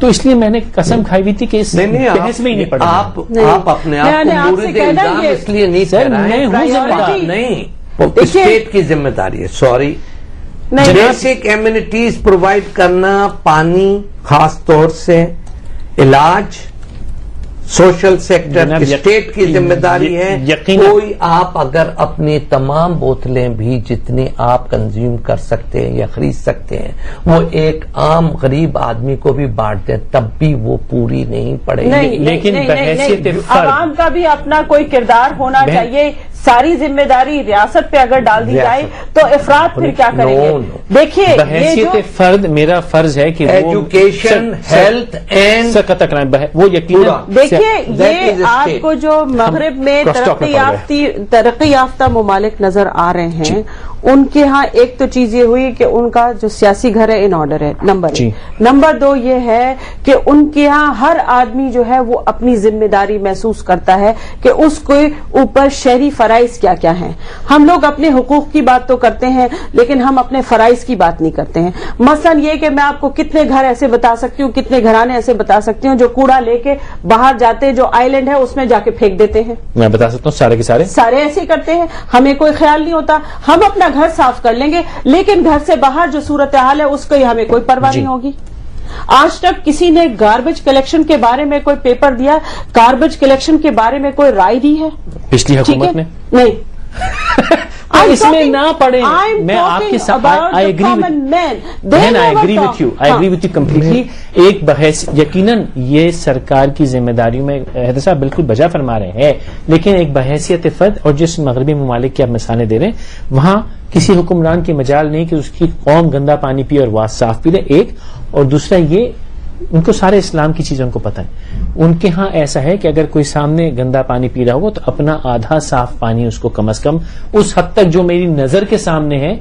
تو اس لیے میں نے قسم کھائی ہوئی تھی کہ اس بحث میں ہی نہیں پڑا. آپ اپنے آپ کو مورد الزام اس لیے نہیں کہہ رہے ہیں. میں ہوں ذمہ دار نہیں، اسٹیٹ کی ذمہ داری ہے. سوری، بیسک ایمینٹیز پرووائڈ کرنا، پانی خاص طور سے، علاج، سوشل سیکٹر اسٹیٹ کی ذمہ داری ہے. کوئی آپ اگر اپنی تمام بوتلیں بھی جتنی آپ کنزیوم کر سکتے ہیں یا خرید سکتے ہیں وہ ایک عام غریب آدمی کو بھی بانٹ دیں تب بھی وہ پوری نہیں پڑے گی. لیکن بحیثیت عوام کا بھی اپنا کوئی کردار ہونا چاہیے. ساری ذمہ داری ریاست پہ اگر ڈال دی جائے تو افراد پھر کیا کریں گے؟ دیکھیے بحیثیت فرد میرا فرض ہے کہ ایجوکیشن، ہیلتھ اینڈ وہ یقیناً. دیکھیے یہ آپ کو جو مغرب میں ترقی یافتہ ممالک نظر آ رہے ہیں ان کے ہاں ایک تو چیز یہ ہوئی کہ ان کا جو سیاسی گھر ہے ان آرڈر ہے، نمبر 1. نمبر 2 یہ ہے کہ ان کے ہاں ہر آدمی جو ہے وہ اپنی ذمہ داری محسوس کرتا ہے کہ اس کے اوپر شہری فرائض کیا کیا ہیں. ہم لوگ اپنے حقوق کی بات تو کرتے ہیں لیکن ہم اپنے فرائض کی بات نہیں کرتے ہیں. مثلا یہ کہ میں آپ کو کتنے گھر ایسے بتا سکتی ہوں، کتنے گھرانے ایسے بتا سکتی ہوں جو کوڑا لے کے باہر جاتے، جو آئی لینڈ ہے اس میں جا کے پھینک دیتے ہیں. میں بتا سکتا ہوں سارے ایسے کرتے ہیں. ہمیں کوئی خیال نہیں ہوتا، ہم اپنا گھر صاف کر لیں گے لیکن گھر سے باہر جو صورتحال ہے اس کو ہمیں کوئی پرواہ نہیں ہوگی. آج تک کسی نے گاربیج کلیکشن کے بارے میں کوئی پیپر دیا، گاربیج کلیکشن کے بارے میں کوئی رائے دی ہے پچھلی حکومت نے؟ نہیں. اس میں نہ پڑے. میں آپ کے ساتھ I agree with you completely. ایک بحث یقیناً یہ سرکار کی ذمہ داریوں میں حیدر صاحب بالکل بجا فرما رہے ہیں، لیکن ایک بحیثیت فرد اور جس مغربی ممالک کی آپ مثالیں دے رہے ہیں وہاں کسی حکمران کی مجال نہیں کہ اس کی قوم گندا پانی پی اور وہ صاف پی لے. ایک اور دوسرا یہ ان کو سارے اسلام کی چیزوں کو پتہ ہے. ان کے ہاں ایسا ہے کہ اگر کوئی سامنے گندا پانی پی رہا ہو تو اپنا آدھا صاف پانی اس کو کم از کم اس حد تک جو میری نظر کے سامنے ہے،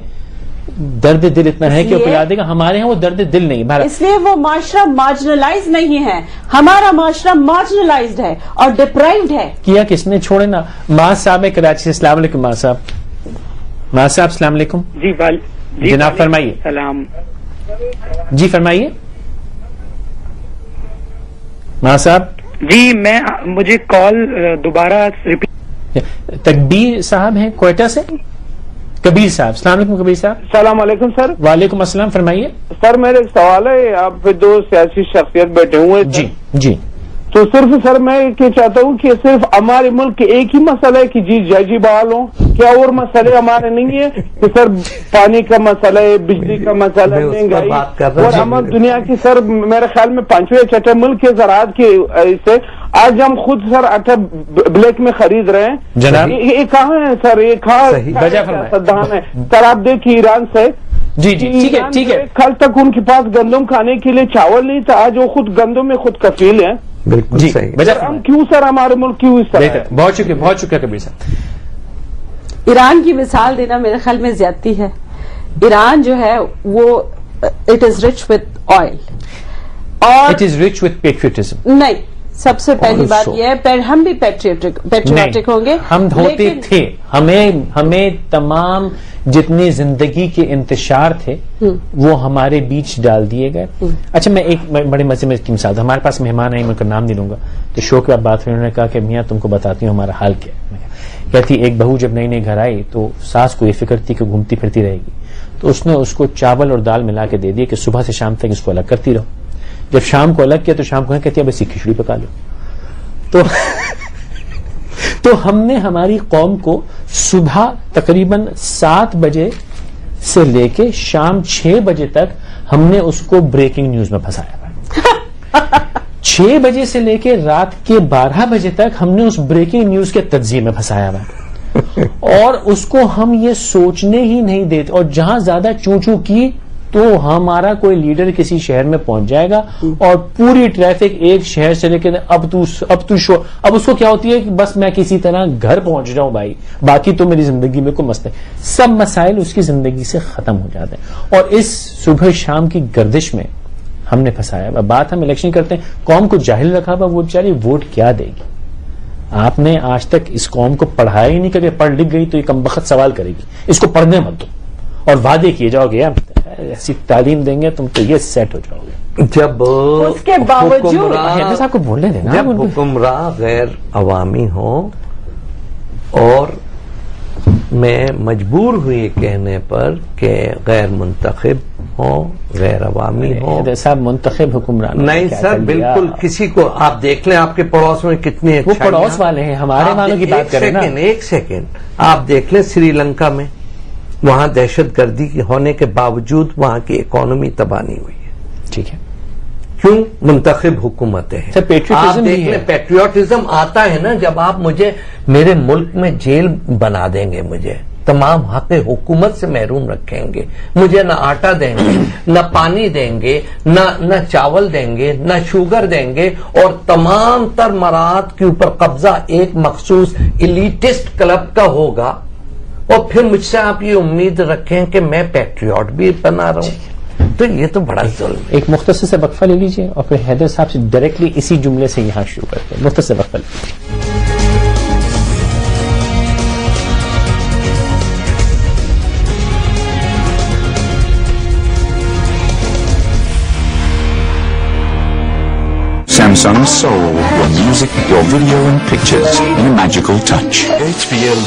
درد دل اتنا ہے کہ وہ پلا دے گا. ہمارے ہاں وہ درد دل نہیں. اس لیے وہ معاشرہ مارجنلائز نہیں ہے، ہمارا معاشرہ مارجنلائزڈ ہے اور ڈپرائیوڈ ہے. کیا کس نے؟ چھوڑے نا. ماں صاحب ہے کراچی سے. السلام علیکم ماں صاحب. ماں صاحب السلام علیکم. جی جناب فرمائیے. سلام. جی فرمائیے ماں صاحب. جی مجھے کال دوبارہ ریپیٹ. تکبیر صاحب ہیں کوئٹہ سے. کبیر صاحب، السلام علیکم کبیر صاحب. السلام علیکم سر. وعلیکم السلام، فرمائیے. سر میرا ایک سوال ہے، آپ پہ دو سیاسی شخصیت بیٹھے ہوئے ہیں. جی جی. تو صرف سر میں یہ چاہتا ہوں کہ صرف ہمارے ملک کے ایک ہی مسئلہ ہے کہ ججی بحال ہوں، کیا اور مسئلے ہمارے نہیں ہیں کہ سر پانی کا مسئلہ ہے، بجلی کا مسئلہ ہے، مہنگائی، اور ہم دنیا کی سر میرے خیال میں 5ویں یا 6 ملک کے زراعت کے سے آج ہم خود سر آٹا بلیک میں خرید رہے ہیں. جناب یہ کہاں ہے سر؟ یہ کہاں سدان ہے سر؟ آپ دیکھیے ایران سے جی جی ٹھیک ہے ٹھیک ہے. کل تک ان کے پاس گندم کھانے کے لیے چاول نہیں تھا، آج وہ خود گندم میں خود کفیل ہیں. بالکل جی صحیح. ہم کیوں سر ہمارے ملک کیوں اس طرح ہے؟ بہت شکریہ بہت شکریہ کبیر صاحب. ایران کی مثال دینا میرے خیال میں زیادتی ہے. ایران جو ہے وہ it is rich with oil اور it is rich with patriotism. نہیں، سب سے پہلی بات یہ ہے ہم بھی پیٹریوٹک ہوں گے. ہم ہوتے تھے، ہمیں تمام جتنے زندگی کے انتشار تھے وہ ہمارے بیچ ڈال دیے گئے. اچھا میں ایک بڑے مزے میں کی مثال، ہمارے پاس مہمان آئی، میں ان کا نام نہیں لوں گا، تو شو کے بعد بات ہوئی، انہوں نے کہا کہ میاں تم کو بتاتی ہوں ہمارا حال کیا ہے. کہتی ایک بہو جب نئی نئی گھر آئی تو ساس کو یہ فکر تھی کہ گھومتی پھرتی رہے گی، تو اس نے اس کو چاول اور دال ملا کے دے دیا کہ صبح سے شام تک اس کو الگ کرتی رہو. جب شام کو الگ کیا تو شام کو کہتی ہے بس کھچڑی پکا لو. تو ہم نے ہماری قوم کو صبح تقریباً 7 بجے سے لے کے شام 6 بجے تک ہم نے اس کو بریکنگ نیوز میں پھنسایا. 6 بجے سے لے کے رات کے 12 بجے تک ہم نے اس بریکنگ نیوز کے تجزیے میں پھنسایا ہوا، اور اس کو ہم یہ سوچنے ہی نہیں دیتے. اور جہاں زیادہ چوں چوں کی تو ہمارا کوئی لیڈر کسی شہر میں پہنچ جائے گا اور پوری ٹریفک ایک شہر سے لے کے اب اس کو کیا ہوتی ہے کہ بس میں کسی طرح گھر پہنچ جاؤں بھائی، باقی تو میری زندگی میں کوئی مسئلہ، سب مسائل اس کی زندگی سے ختم ہو جاتے ہیں. اور اس صبح شام کی گردش میں ہم نے پھنسایا. بات ہم الیکشن کرتے ہیں، قوم کو جاہل رکھا ہوا، وہ بیچاری ووٹ کیا دے گی؟ آپ نے آج تک اس قوم کو پڑھایا ہی نہیں کہ پڑھ لکھ گئی تو یہ کمبخت سوال کرے گی. اس کو پڑھنے مت دو اور وعدے کیے جاؤ گے ایسی تعلیم دیں گے تم تو یہ سیٹ ہو جاؤ گے. جب اس کے باوجود صاحب کو بولنے دینا، جب حکمراں غیر عوامی ہوں اور میں مجبور ہوئی کہنے پر کہ غیر منتخب ہوں، غیر عوامی ہوں. صاحب منتخب حکمران نہیں سر، بالکل کسی کو آپ دیکھ لیں آپ کے پڑوس میں کتنے وہ پڑوس والے ہیں، ہمارے والوں کی بات کریں نا. ایک سیکنڈ آپ دیکھ لیں سری لنکا میں، وہاں دہشت گردی ہونے کے باوجود وہاں کی اکانومی تباہ نہیں ہوئی ہے. ٹھیک ہے، کیوں؟ منتخب حکومتیں ہیں. آپ دیکھ لیں پیٹریوٹزم آتا ہے نا جب آپ مجھے میرے ملک میں جیل بنا دیں گے، مجھے تمام حق حکومت سے محروم رکھیں گے، مجھے نہ آٹا دیں گے، نہ پانی دیں گے، نہ چاول دیں گے، نہ شوگر دیں گے، اور تمام تر مراعات کے اوپر قبضہ ایک مخصوص ایلیٹسٹ کلب کا ہوگا، اور پھر مجھ سے آپ یہ امید رکھیں کہ میں پیٹریوٹ بھی بنا رہا ہوں، تو یہ تو بڑا ظلم ہے. ایک مختصر سے وقفہ لے لیجئے اور پھر حیدر صاحب سے ڈائریکٹلی اسی جملے سے یہاں شروع کرتے ہیں. مختصر وقفہ لیجیے. Samsung Soul, your music, your video and pictures in a magical touch. HPL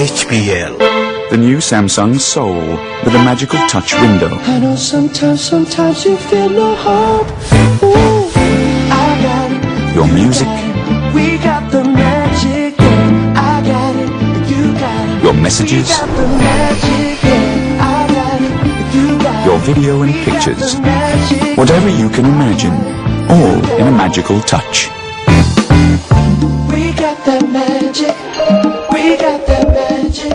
HPL. The new Samsung Soul with a magical touch window. I know sometimes you feel no hope. Ooh, I got it. Your music, We got the magic. I got it. You got it. your messages, Got the magic. I got it. You got it. your video and pictures. Magic. Whatever you can imagine, all in a magical touch. We got that magic. We got that magic.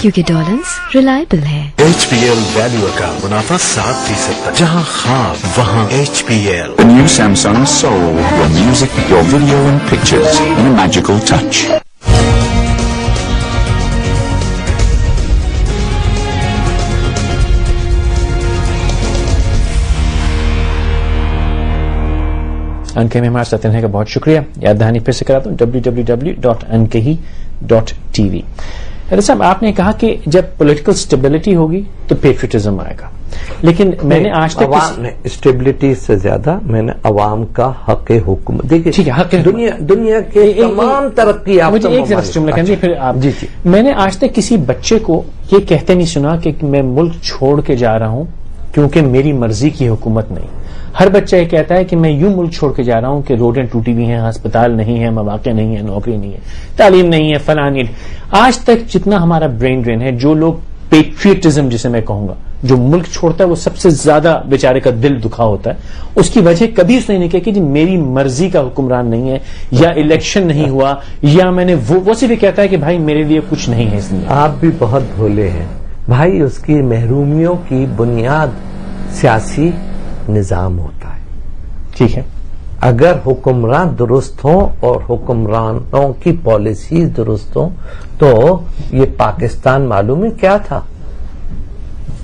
کیونکہ ڈالنس reliable ہے. HPL value کا منافع 7% تک. جہاں خواب وہاں HPL. The new Samsung Soul. Your music, your video and pictures in a magical touch. انکے میں ہمارے ساتھ رہنے کا بہت شکریہ. یاد دہانی پھر سے کراتا ہوں www.ankehi.tv. حیدر صاحب آپ نے کہا کہ جب پولیٹیکل اسٹیبلٹی ہوگی تو پیٹریٹزم آئے گا, لیکن میں نے آج تک اسٹیبلٹی سے زیادہ میں نے عوام کا حق حکومت دیکھیے دنیا کے تمام ترقی مجھے ایک ذرا جملہ کہہ دیں پھر آپ. جی میں نے آج تک کسی بچے کو یہ کہتے نہیں سنا کہ میں ملک چھوڑ کے جا رہا ہوں کیونکہ میری مرضی کی حکومت نہیں. ہر بچہ یہ کہتا ہے کہ میں یوں ملک چھوڑ کے جا رہا ہوں کہ روڈیں ٹوٹی ہوئی ہیں, ہسپتال نہیں ہے, مواقع نہیں ہے, نوکری نہیں ہے, تعلیم نہیں ہے, فلاں نہیں. آج تک جتنا ہمارا برین ڈرین ہے, جو لوگ پیٹریٹزم جسے میں کہوں گا, جو ملک چھوڑتا ہے وہ سب سے زیادہ بیچارے کا دل دکھا ہوتا ہے. اس کی وجہ کبھی اس نے نہیں کہا کہ جی میری مرضی کا حکمران نہیں ہے, یا الیکشن نہیں ہوا, یا میں نے وہ صرف یہ کہتا ہے کہ بھائی میرے لیے کچھ نہیں ہے اس لیے. آپ بھی بہت بھولے ہیں بھائی. اس کی محرومیوں کی بنیاد سیاسی نظام ہوتا ہے. ٹھیک ہے, اگر حکمران درست ہوں اور حکمرانوں کی پالیسی درست ہوں تو یہ پاکستان معلوم ہے کیا تھا.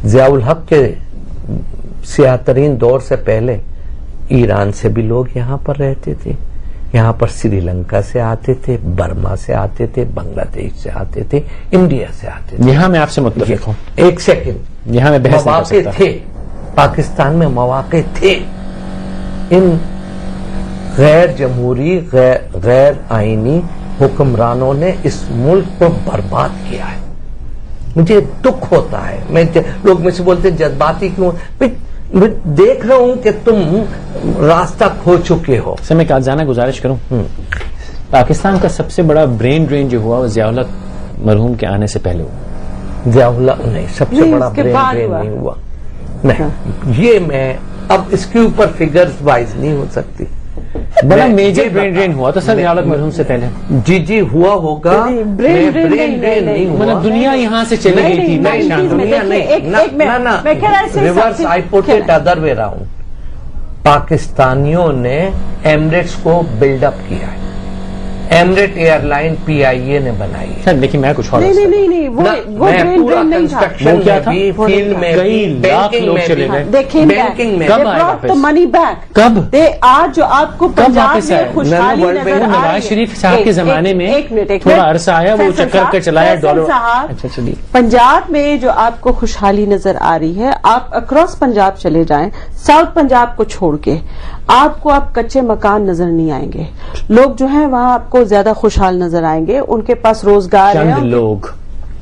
ضیاء الحق کے سیاہ ترین دور سے پہلے ایران سے بھی لوگ یہاں پر رہتے تھے, یہاں پر سری لنکا سے آتے تھے, برما سے آتے تھے, بنگلہ دیش سے آتے تھے, انڈیا سے آتے تھے. یہاں میں آپ سے متفق ہوں. ایک سیکنڈ, یہاں میں بحث مواقع تھے پاکستان میں, مواقع تھے. ان غیر جمہوری غیر آئینی حکمرانوں نے اس ملک کو برباد کیا ہے. مجھے دکھ ہوتا ہے, لوگ مجھ سے بولتے جذباتی کیوں, میں دیکھ رہا ہوں کہ تم راستہ کھو چکے ہو. سر میں ایک آزانہ گزارش کروں, پاکستان کا سب سے بڑا برین ڈرین جو ہوا وہ ضیاء الحق مرحوم کے آنے سے پہلے ہوا. ضیاء الحق نہیں, سب سے بڑا برین ڈرین نہیں ہوا. نہیں, یہ میں اب اس کے اوپر فگرز وائز نہیں ہو سکتی. بڑا میجر برین ڈرین ہوا تو سر ضیاء الحق مرحوم سے پہلے. جی ہوا ہوگا. برین ڈرین نہیں ہوا, مطلب دنیا یہاں سے چلی گئی تھی. دنیا نہیں, reverse I put it other way round. پاکستانیوں نے ایمریٹس کو بلڈ اپ کیا ہے. ایمریٹ ایئر لائن PIA نے بنائی ہے. لیکن میں کچھ اور نہیں, وہ پورا کنسٹرکشن میں فیلڈ میں بینکنگ میں بینکنگ میں منی بیک. کب آج جو آپ کو پنجاب میں خوشحالی نظر آ رہی ہے, نواز شریف صاحب کے زمانے میں تھوڑا عرصہ آیا, وہ چکر کر چلایا ڈالر. اچھا چلیے, پنجاب میں جو آپ کو خوشحالی نظر آ رہی ہے, آپ اکراس پنجاب چلے جائیں, ساؤتھ پنجاب کو چھوڑ کے آپ کو اب کچے مکان نظر نہیں آئیں گے. لوگ جو ہیں وہاں آپ کو زیادہ خوشحال نظر آئیں گے, ان کے پاس روزگار ہے. لوگ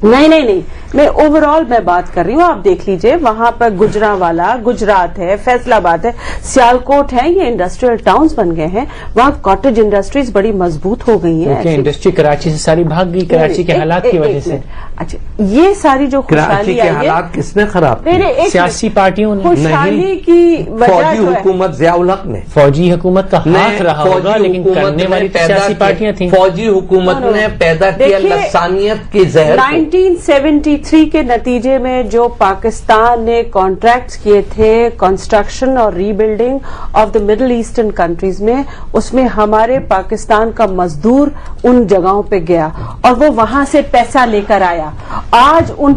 نہیں, میں اوور آل میں بات کر رہی ہوں. آپ دیکھ لیجئے وہاں پر گجرانوالا, گجرات ہے, فیصل آباد ہے, سیالکوٹ ہے, یہ انڈسٹریل ٹاؤنز بن گئے ہیں. وہاں کاٹیج انڈسٹریز بڑی مضبوط ہو گئی ہیں. انڈسٹری کراچی سے ساری بھاگ گئی, کراچی کے حالات کی وجہ سے. اچھا, یہ ساری جو خوشحالی کے حالات کس نے خراب کیے؟ سیاسی پارٹیوں نے. خوشحالی کی فوجی حکومت ضیاء الحق نے, فوجی حکومت کا ہاتھ رہا ہوگا, لیکن کرنے والی سیاسی پارٹیاں تھیں. فوجی حکومت نے پیدا کیا لسانیت کی زہر. 1973 کے نتیجے میں جو پاکستان نے کانٹریکٹس کیے تھے کنسٹرکشن اور rebuilding of the middle eastern countries میں, اس میں ہمارے پاکستان کا مزدور ان جگہوں پہ گیا اور وہ وہاں سے پیسہ لے کر آیا. آج ان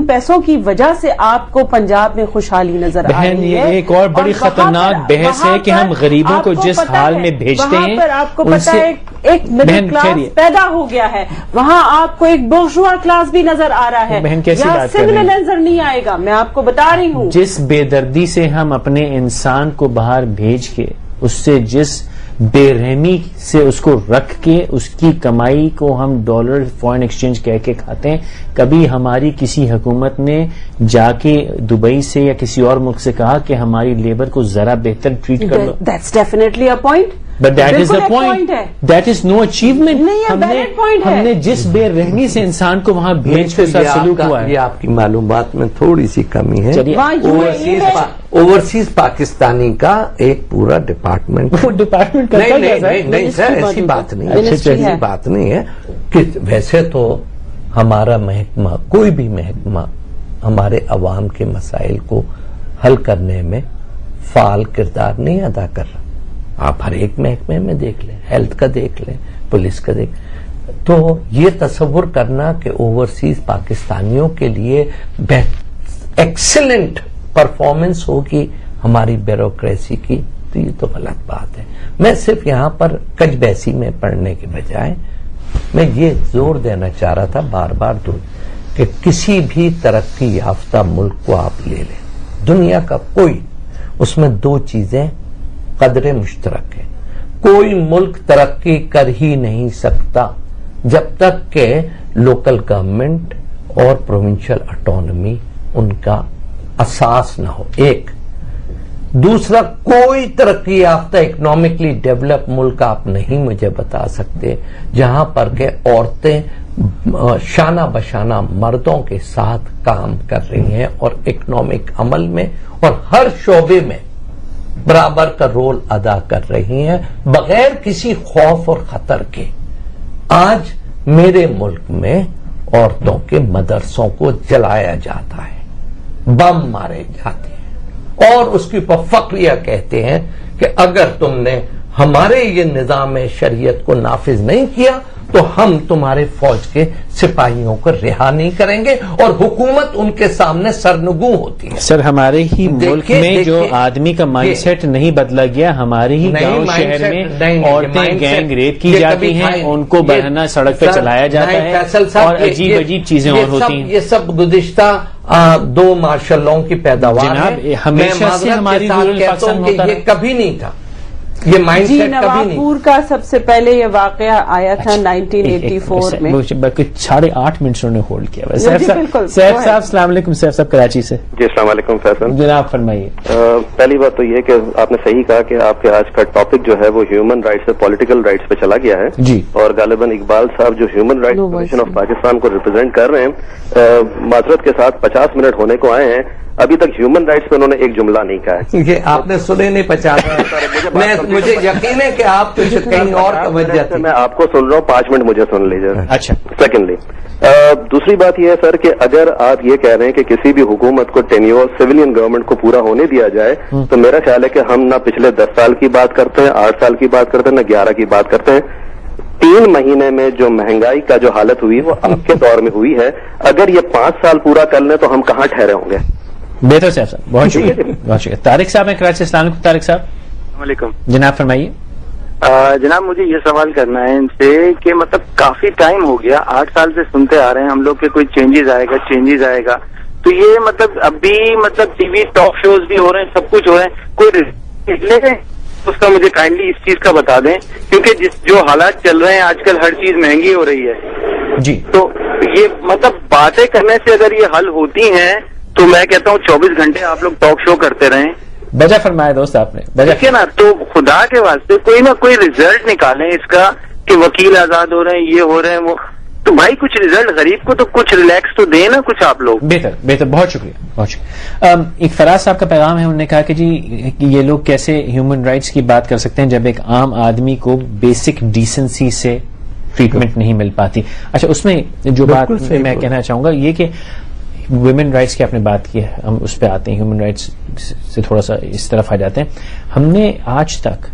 پیسوں کی وجہ سے آپ کو پنجاب میں خوشحالی نظر آ رہی ہے. یہ ایک اور بڑی خطرناک بحث ہے کہ ہم غریبوں کو جس حال میں بھیجتے ہیں, وہاں پر آپ کو پتا ہے ایک مڈل کلاس پیدا ہو گیا ہے, وہاں آپ کو ایک بورژوا کلاس بھی نظر آ رہا ہے. بہن کیسی بات سندھ میں نظر نہیں آئے گا, میں آپ کو بتا رہی ہوں. جس بے دردی سے ہم اپنے انسان کو باہر بھیج کے, اس سے جس بے رحمی سے اس کو رکھ کے, اس کی کمائی کو ہم ڈالر فارن ایکسچینج کہہ کے کھاتے ہیں, کبھی ہماری کسی حکومت نے جا کے دبئی سے یا کسی اور ملک سے کہا کہ ہماری لیبر کو ذرا بہتر ٹریٹ کر دو. That's definitely a point. But that is the point. That is no achievement. ہم نے جس بے رحمی سے انسان کو وہاں بھیج کے ساتھ سلوک ہوا ہے. یہ آپ کی معلومات میں تھوڑی سی کمی ہے. اوورسیز پاکستانی کا ایک پورا ڈپارٹمنٹ. نہیں سر, ایسی بات نہیں ہے کہ ویسے تو ہمارا محکمہ، کوئی بھی محکمہ ہمارے عوام کے مسائل کو حل کرنے میں فعال کردار نہیں ادا کر رہا. آپ ہر ایک محکمے میں دیکھ لیں، ہیلتھ کا دیکھ لیں، پولیس کا دیکھ لیں. تو یہ تصور کرنا کہ اوورسیز پاکستانیوں کے لیے ایکسلنٹ پرفارمنس ہوگی ہماری بیوروکریسی کی، تو یہ تو غلط بات ہے. میں صرف یہاں پر کج بیسی میں پڑھنے کے بجائے میں یہ زور دینا چاہ رہا تھا بار بار کہ کسی بھی ترقی یافتہ ملک کو آپ لے لیں، دنیا کا کوئی، اس میں دو چیزیں قدر مشترک ہیں. کوئی ملک ترقی کر ہی نہیں سکتا جب تک کہ لوکل گورنمنٹ اور پروونشل اٹانومی ان کا اساس نہ ہو. ایک دوسرا، کوئی ترقی یافتہ اکنامکلی ڈیولپ ملک آپ نہیں مجھے بتا سکتے جہاں پر کہ عورتیں شانہ بشانہ مردوں کے ساتھ کام کر رہی ہیں اور اکنامک عمل میں اور ہر شعبے میں برابر کا رول ادا کر رہی ہیں بغیر کسی خوف اور خطر کے. آج میرے ملک میں عورتوں کے مدرسوں کو جلایا جاتا ہے، بم مارے جاتے ہیں اور اس کے اوپر فخریہ کہتے ہیں کہ اگر تم نے ہمارے یہ نظام شریعت کو نافذ نہیں کیا تو ہم تمہارے فوج کے سپاہیوں کو رہا نہیں کریں گے، اور حکومت ان کے سامنے سرنگوں ہوتی ہے. سر ہمارے ہی ملک میں جو آدمی کا مائنڈ سیٹ نہیں بدلا گیا، ہمارے ہی گاؤں شہر میں عورتیں گینگ ریپ کی جاتی ہیں، ان کو برہنہ سڑک پہ چلایا جاتا ہے اور عجیب عجیب چیزیں اور ہوتی ہیں. یہ سب گزشتہ 2 مارشل لاؤں کی پیداوار ہے. ہمیشہ سے ہماری یہ کبھی نہیں تھا، یہ مائنڈ سیٹ کبھی نہیں. نوابپور کا سب سے پہلے یہ واقعہ آیا تھا 1984 میں. 8.5 منٹ انہوں نے ہولڈ کیا. سیف صاحب السلام علیکم. سیف صاحب کراچی سے. جی السلام علیکم فیصل جناب فرمائیے. پہلی بات تو یہ کہ آپ نے صحیح کہا کہ آپ کے آج کا ٹاپک جو ہے وہ ہیومن رائٹس سے پولیٹیکل رائٹس پہ چلا گیا ہے جی، اور غالباً اقبال صاحب جو human rights commission of Pakistan کو ریپرزینٹ کر رہے ہیں، معذرت کے ساتھ 50 منٹ ہونے کو آئے ہیں، ابھی تک ہیومن رائٹس پہ انہوں نے ایک جملہ نہیں کہا ہے. یہ آپ نے سنے نہیں 50. مجھے یقین ہے کہ آپ کہیں اور توجہ تھی. میں آپ کو سن رہا ہوں، 5 منٹ مجھے سن لیجیے. اچھا. سیکنڈلی دوسری بات یہ ہے سر کہ اگر آپ یہ کہہ رہے ہیں کہ کسی بھی حکومت کو ٹینیور سویلین گورنمنٹ کو پورا ہونے دیا جائے تو میرا خیال ہے کہ ہم نہ پچھلے 10 سال کی بات کرتے ہیں، 8 سال کی بات کرتے ہیں، نہ 11 کی بات کرتے ہیں. 3 مہینے میں جو مہنگائی کا جو حالت ہوئی وہ آپ کے دور میں ہوئی ہے. اگر یہ 5 سال پورا کر لیں تو ہم کہاں ٹھہرے ہوں گے. بہتر صاحب بہت شکریہ بہت شکریہ. طارق صاحب ہیں کراچی. السلام علیکم طارق صاحب. السلام علیکم جناب فرمائیے. جناب مجھے یہ سوال کرنا ہے ان سے کہ مطلب کافی ٹائم ہو گیا، 8 سال سے سنتے آ رہے ہیں ہم لوگ کہ کوئی چینجز آئے گا، تو یہ مطلب اب بھی مطلب ٹی وی ٹاک شوز بھی ہو رہے ہیں، سب کچھ ہو رہے ہیں، کوئی نکلے گئے اس کا مجھے کائنڈلی اس چیز کا بتا دیں، کیونکہ جو حالات چل رہے ہیں آج کل ہر چیز مہنگی ہو رہی ہے جی. تو یہ مطلب باتیں کرنے سے اگر یہ حل ہوتی ہیں تو میں کہتا ہوں 24 گھنٹے آپ لوگ ٹاک شو کرتے رہیں. بجا فرمایا دوست آپ نے. دیکھیے نا، تو خدا کے واسطے کوئی نہ کوئی ریزلٹ نکالیں اس کا کہ وکیل آزاد ہو رہے ہیں، یہ ہو رہے ہیں، وہ تو بھائی کچھ ریزلٹ، غریب کو تو کچھ ریلیکس تو دیں نا کچھ آپ لوگ. بہتر بہت شکریہ. ایک فراز صاحب کا پیغام ہے، انہوں نے کہا کہ جی یہ لوگ کیسے ہیومن رائٹس کی بات کر سکتے ہیں جب ایک عام آدمی کو بیسک ڈیسنسی سے ٹریٹمنٹ نہیں مل پاتی. اچھا، اس میں جو بات میں کہنا چاہوں گا یہ کہ ویمن رائٹس کی آپ نے بات کی ہے، ہم اس پہ آتے ہیں، ہیومن رائٹس سے تھوڑا سا اس طرف آ جاتے ہیں. ہم نے آج تک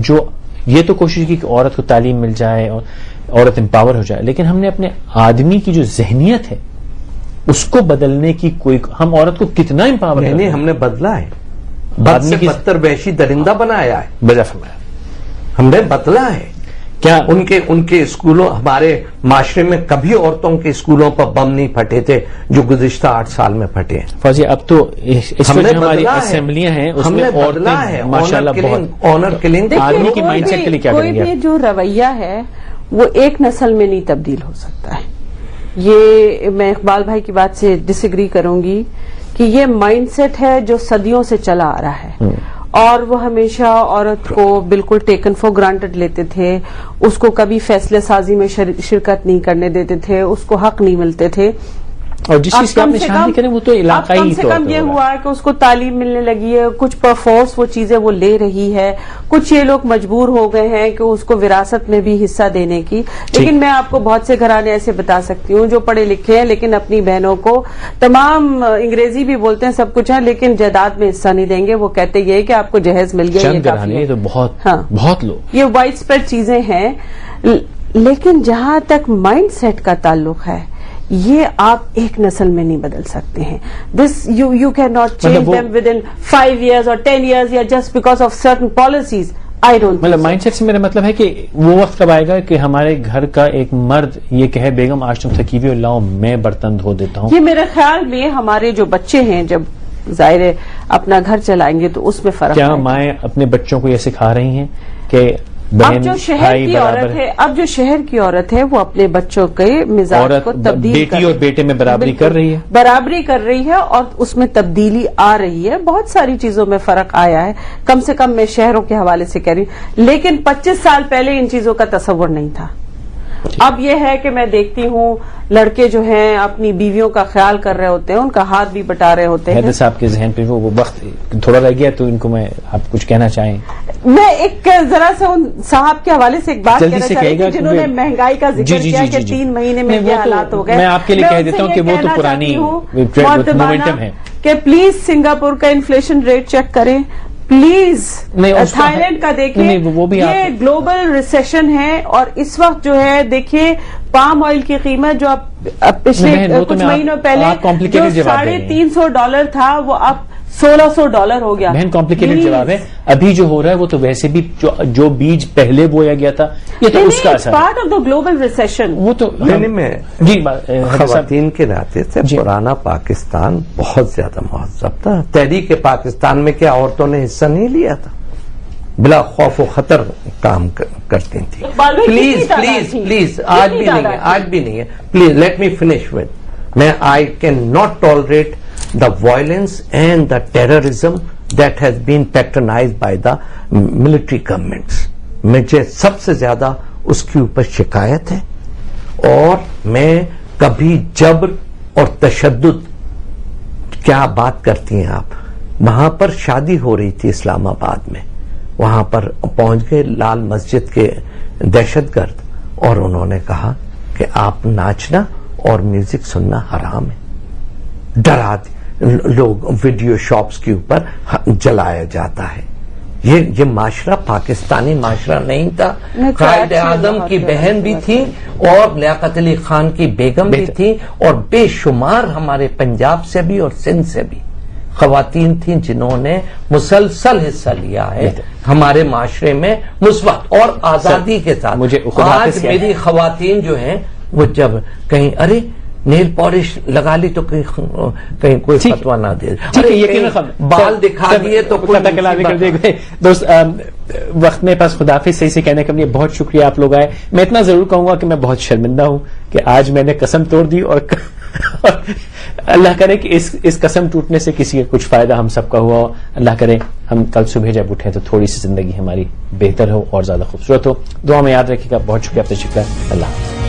جو یہ تو کوشش کی کہ عورت کو تعلیم مل جائے اور عورت امپاور ہو جائے، لیکن ہم نے اپنے آدمی کی جو ذہنیت ہے اس کو بدلنے کی ہم عورت کو کتنا امپاور نہیں، ہم نے بدلا ہے، بد سے بدتر وحشی درندہ بنایا ہے. بجا فرمایا ہم نے بدلا ہے. کیا ان کے اسکولوں، ہمارے معاشرے میں کبھی عورتوں کے اسکولوں پر بم نہیں پھٹے تھے جو گزشتہ 8 سال میں پھٹے ہیں. فوزی اب تو اس میں ہماری اسمبلیاں ہیں اس میں عورتیں ماشاءاللہ بہت آنر کلنگ. آدمی کی مائنڈ سیٹ کے لیے کیا کریں گے؟ کوئی بھی جو رویہ ہے وہ ایک نسل میں نہیں تبدیل ہو سکتا ہے. یہ میں اقبال بھائی کی بات سے ڈس ایگری کروں گی کہ یہ مائنڈ سیٹ ہے جو صدیوں سے چلا آ رہا ہے، اور وہ ہمیشہ عورت کو بالکل ٹیکن فار گرانٹڈ لیتے تھے، اس کو کبھی فیصلے سازی میں شرکت نہیں کرنے دیتے تھے، اس کو حق نہیں ملتے تھے. اور جس چیز کی آپ نے شادی کریں وہ تو علاقائی کم سے کم یہ ہوا ہے کہ اس کو تعلیم ملنے لگی ہے, کچھ پر فورس وہ چیزیں وہ لے رہی ہے, کچھ یہ لوگ مجبور ہو گئے ہیں کہ اس کو وراثت میں بھی حصہ دینے کی. لیکن میں آپ کو بہت سے گھرانے ایسے بتا سکتی ہوں جو پڑھے لکھے ہیں لیکن اپنی بہنوں کو تمام انگریزی بھی بولتے ہیں, سب کچھ ہے, لیکن جائیداد میں حصہ نہیں دیں گے. وہ کہتے یہ کہ آپ کو جہیز مل گیا, یہ کافی ہے. تو بہت لوگ, یہ وائڈ اسپریڈ چیزیں ہیں. لیکن جہاں تک مائنڈ سیٹ کا تعلق ہے, یہ آپ ایک نسل میں نہیں بدل سکتے ہیں. دس you can not change them with in 5 years اور 10 years یا just because of certain policies. مطلب مائنڈ سیٹ سے میرا مطلب ہے کہ وہ وقت کب آئے گا کہ ہمارے گھر کا ایک مرد یہ کہے بیگم آج تم تھکی ہوئی ہو, لاؤ میں برتن دھو دیتا ہوں. یہ میرے خیال میں ہمارے جو بچے ہیں جب ظاہر ہے اپنا گھر چلائیں گے تو اس میں فرق. کیا مائیں اپنے بچوں کو یہ سکھا رہی ہیں کہ اب جو شہر کی عورت ہے, اب جو شہر کی عورت ہے وہ اپنے بچوں کے مزاج کو تبدیل بیٹی اور بیٹے میں برابری کر رہی ہے, برابری کر رہی ہے اور اس میں تبدیلی آ رہی ہے. بہت ساری چیزوں میں فرق آیا ہے, کم سے کم میں شہروں کے حوالے سے کہہ رہی ہوں. لیکن 25 سال پہلے ان چیزوں کا تصور نہیں تھا. اب یہ ہے کہ میں دیکھتی ہوں لڑکے جو ہیں اپنی بیویوں کا خیال کر رہے ہوتے ہیں, ان کا ہاتھ بھی بٹا رہے ہوتے ہیں. حیدر صاحب کے ذہن پہ وہ وقت تھوڑا رہ گیا تو ان کو میں آپ کچھ کہنا چاہیں. میں ایک ذرا سے ان صاحب کے حوالے سے ایک بات کہنا چاہتی ہوں جنہوں نے مہنگائی کا ذکر کیا کہ 3 مہینے میں یہ حالات ہو گئے. میں آپ کے لیے کہہ دیتا ہوں کہ وہ تو پرانی مومنٹم ہے کہ پلیز سنگاپور کا انفلیشن ریٹ چیک کریں پلیز. تھائی لینڈ کا دیکھیں, یہ گلوبل ریسیشن ہے اور اس وقت جو ہے دیکھیے پام آئل کی قیمت جو اب پچھلے کچھ مہینوں پہلے جو $350 تھا وہ اب $1,600 ہو گیا. بہن کمپلیکیٹڈ جواب ہے. ابھی جو ہو رہا ہے وہ تو ویسے بھی جو بیج پہلے بویا گیا تھا یہ تو اس کا اثر ہے. Part of the global recession. وہ تو میں خواتین کے ناطے سے پرانا پاکستان بہت زیادہ مہذب تھا. تحریک پاکستان میں کیا عورتوں نے حصہ نہیں لیا تھا؟ بلا خوف و خطر کام کرتی تھی. پلیز پلیز پلیز, آج بھی نہیں ہے, آج بھی نہیں ہے. Please let me finish with. میں I can not tolerate the violence and the terrorism that has been patronized by the military governments. مجھے سب سے زیادہ اس کی اوپر شکایت ہے اور میں کبھی جبر اور تشدد, کیا بات کرتی ہیں آپ. وہاں پر شادی ہو رہی تھی اسلام آباد میں, وہاں پر پہنچ گئے لال مسجد کے دہشت گرد اور انہوں نے کہا کہ آپ ناچنا اور میوزک سننا حرام ہے. ڈرا لوگ ویڈیو شاپس کے اوپر جلایا جاتا ہے. یہ معاشرہ پاکستانی معاشرہ نہیں تھا. قائد اعظم کی بہن بھی تھی اور لیاقت علی خان کی بیگم بھی تھی اور بے شمار ہمارے پنجاب سے بھی اور سندھ سے بھی خواتین تھیں جنہوں نے مسلسل حصہ لیا ہے ہمارے معاشرے میں مثبت اور آزادی کے ساتھ. آج میری خواتین جو ہیں وہ جب کہیں ارے نیل پالش لگا لی تو کہیں کوئی فتوا نہ دے, بال دکھا دیے تو دوست وقت میں پاس خدافظ صحیح سے کہنے کے لیے بہت شکریہ آپ لوگ آئے. میں اتنا ضرور کہوں گا کہ میں بہت شرمندہ ہوں کہ آج میں نے قسم توڑ دی اور اللہ کرے کہ اس قسم ٹوٹنے سے کسی کا کچھ فائدہ ہم سب کا ہوا ہو. اللہ کرے ہم کل صبح جب اٹھیں تو تھوڑی سی زندگی ہماری بہتر ہو اور زیادہ خوبصورت ہو. دعا میں یاد رکھیے گا. بہت شکریہ آپ کا. شکریہ. اللہ حافظ.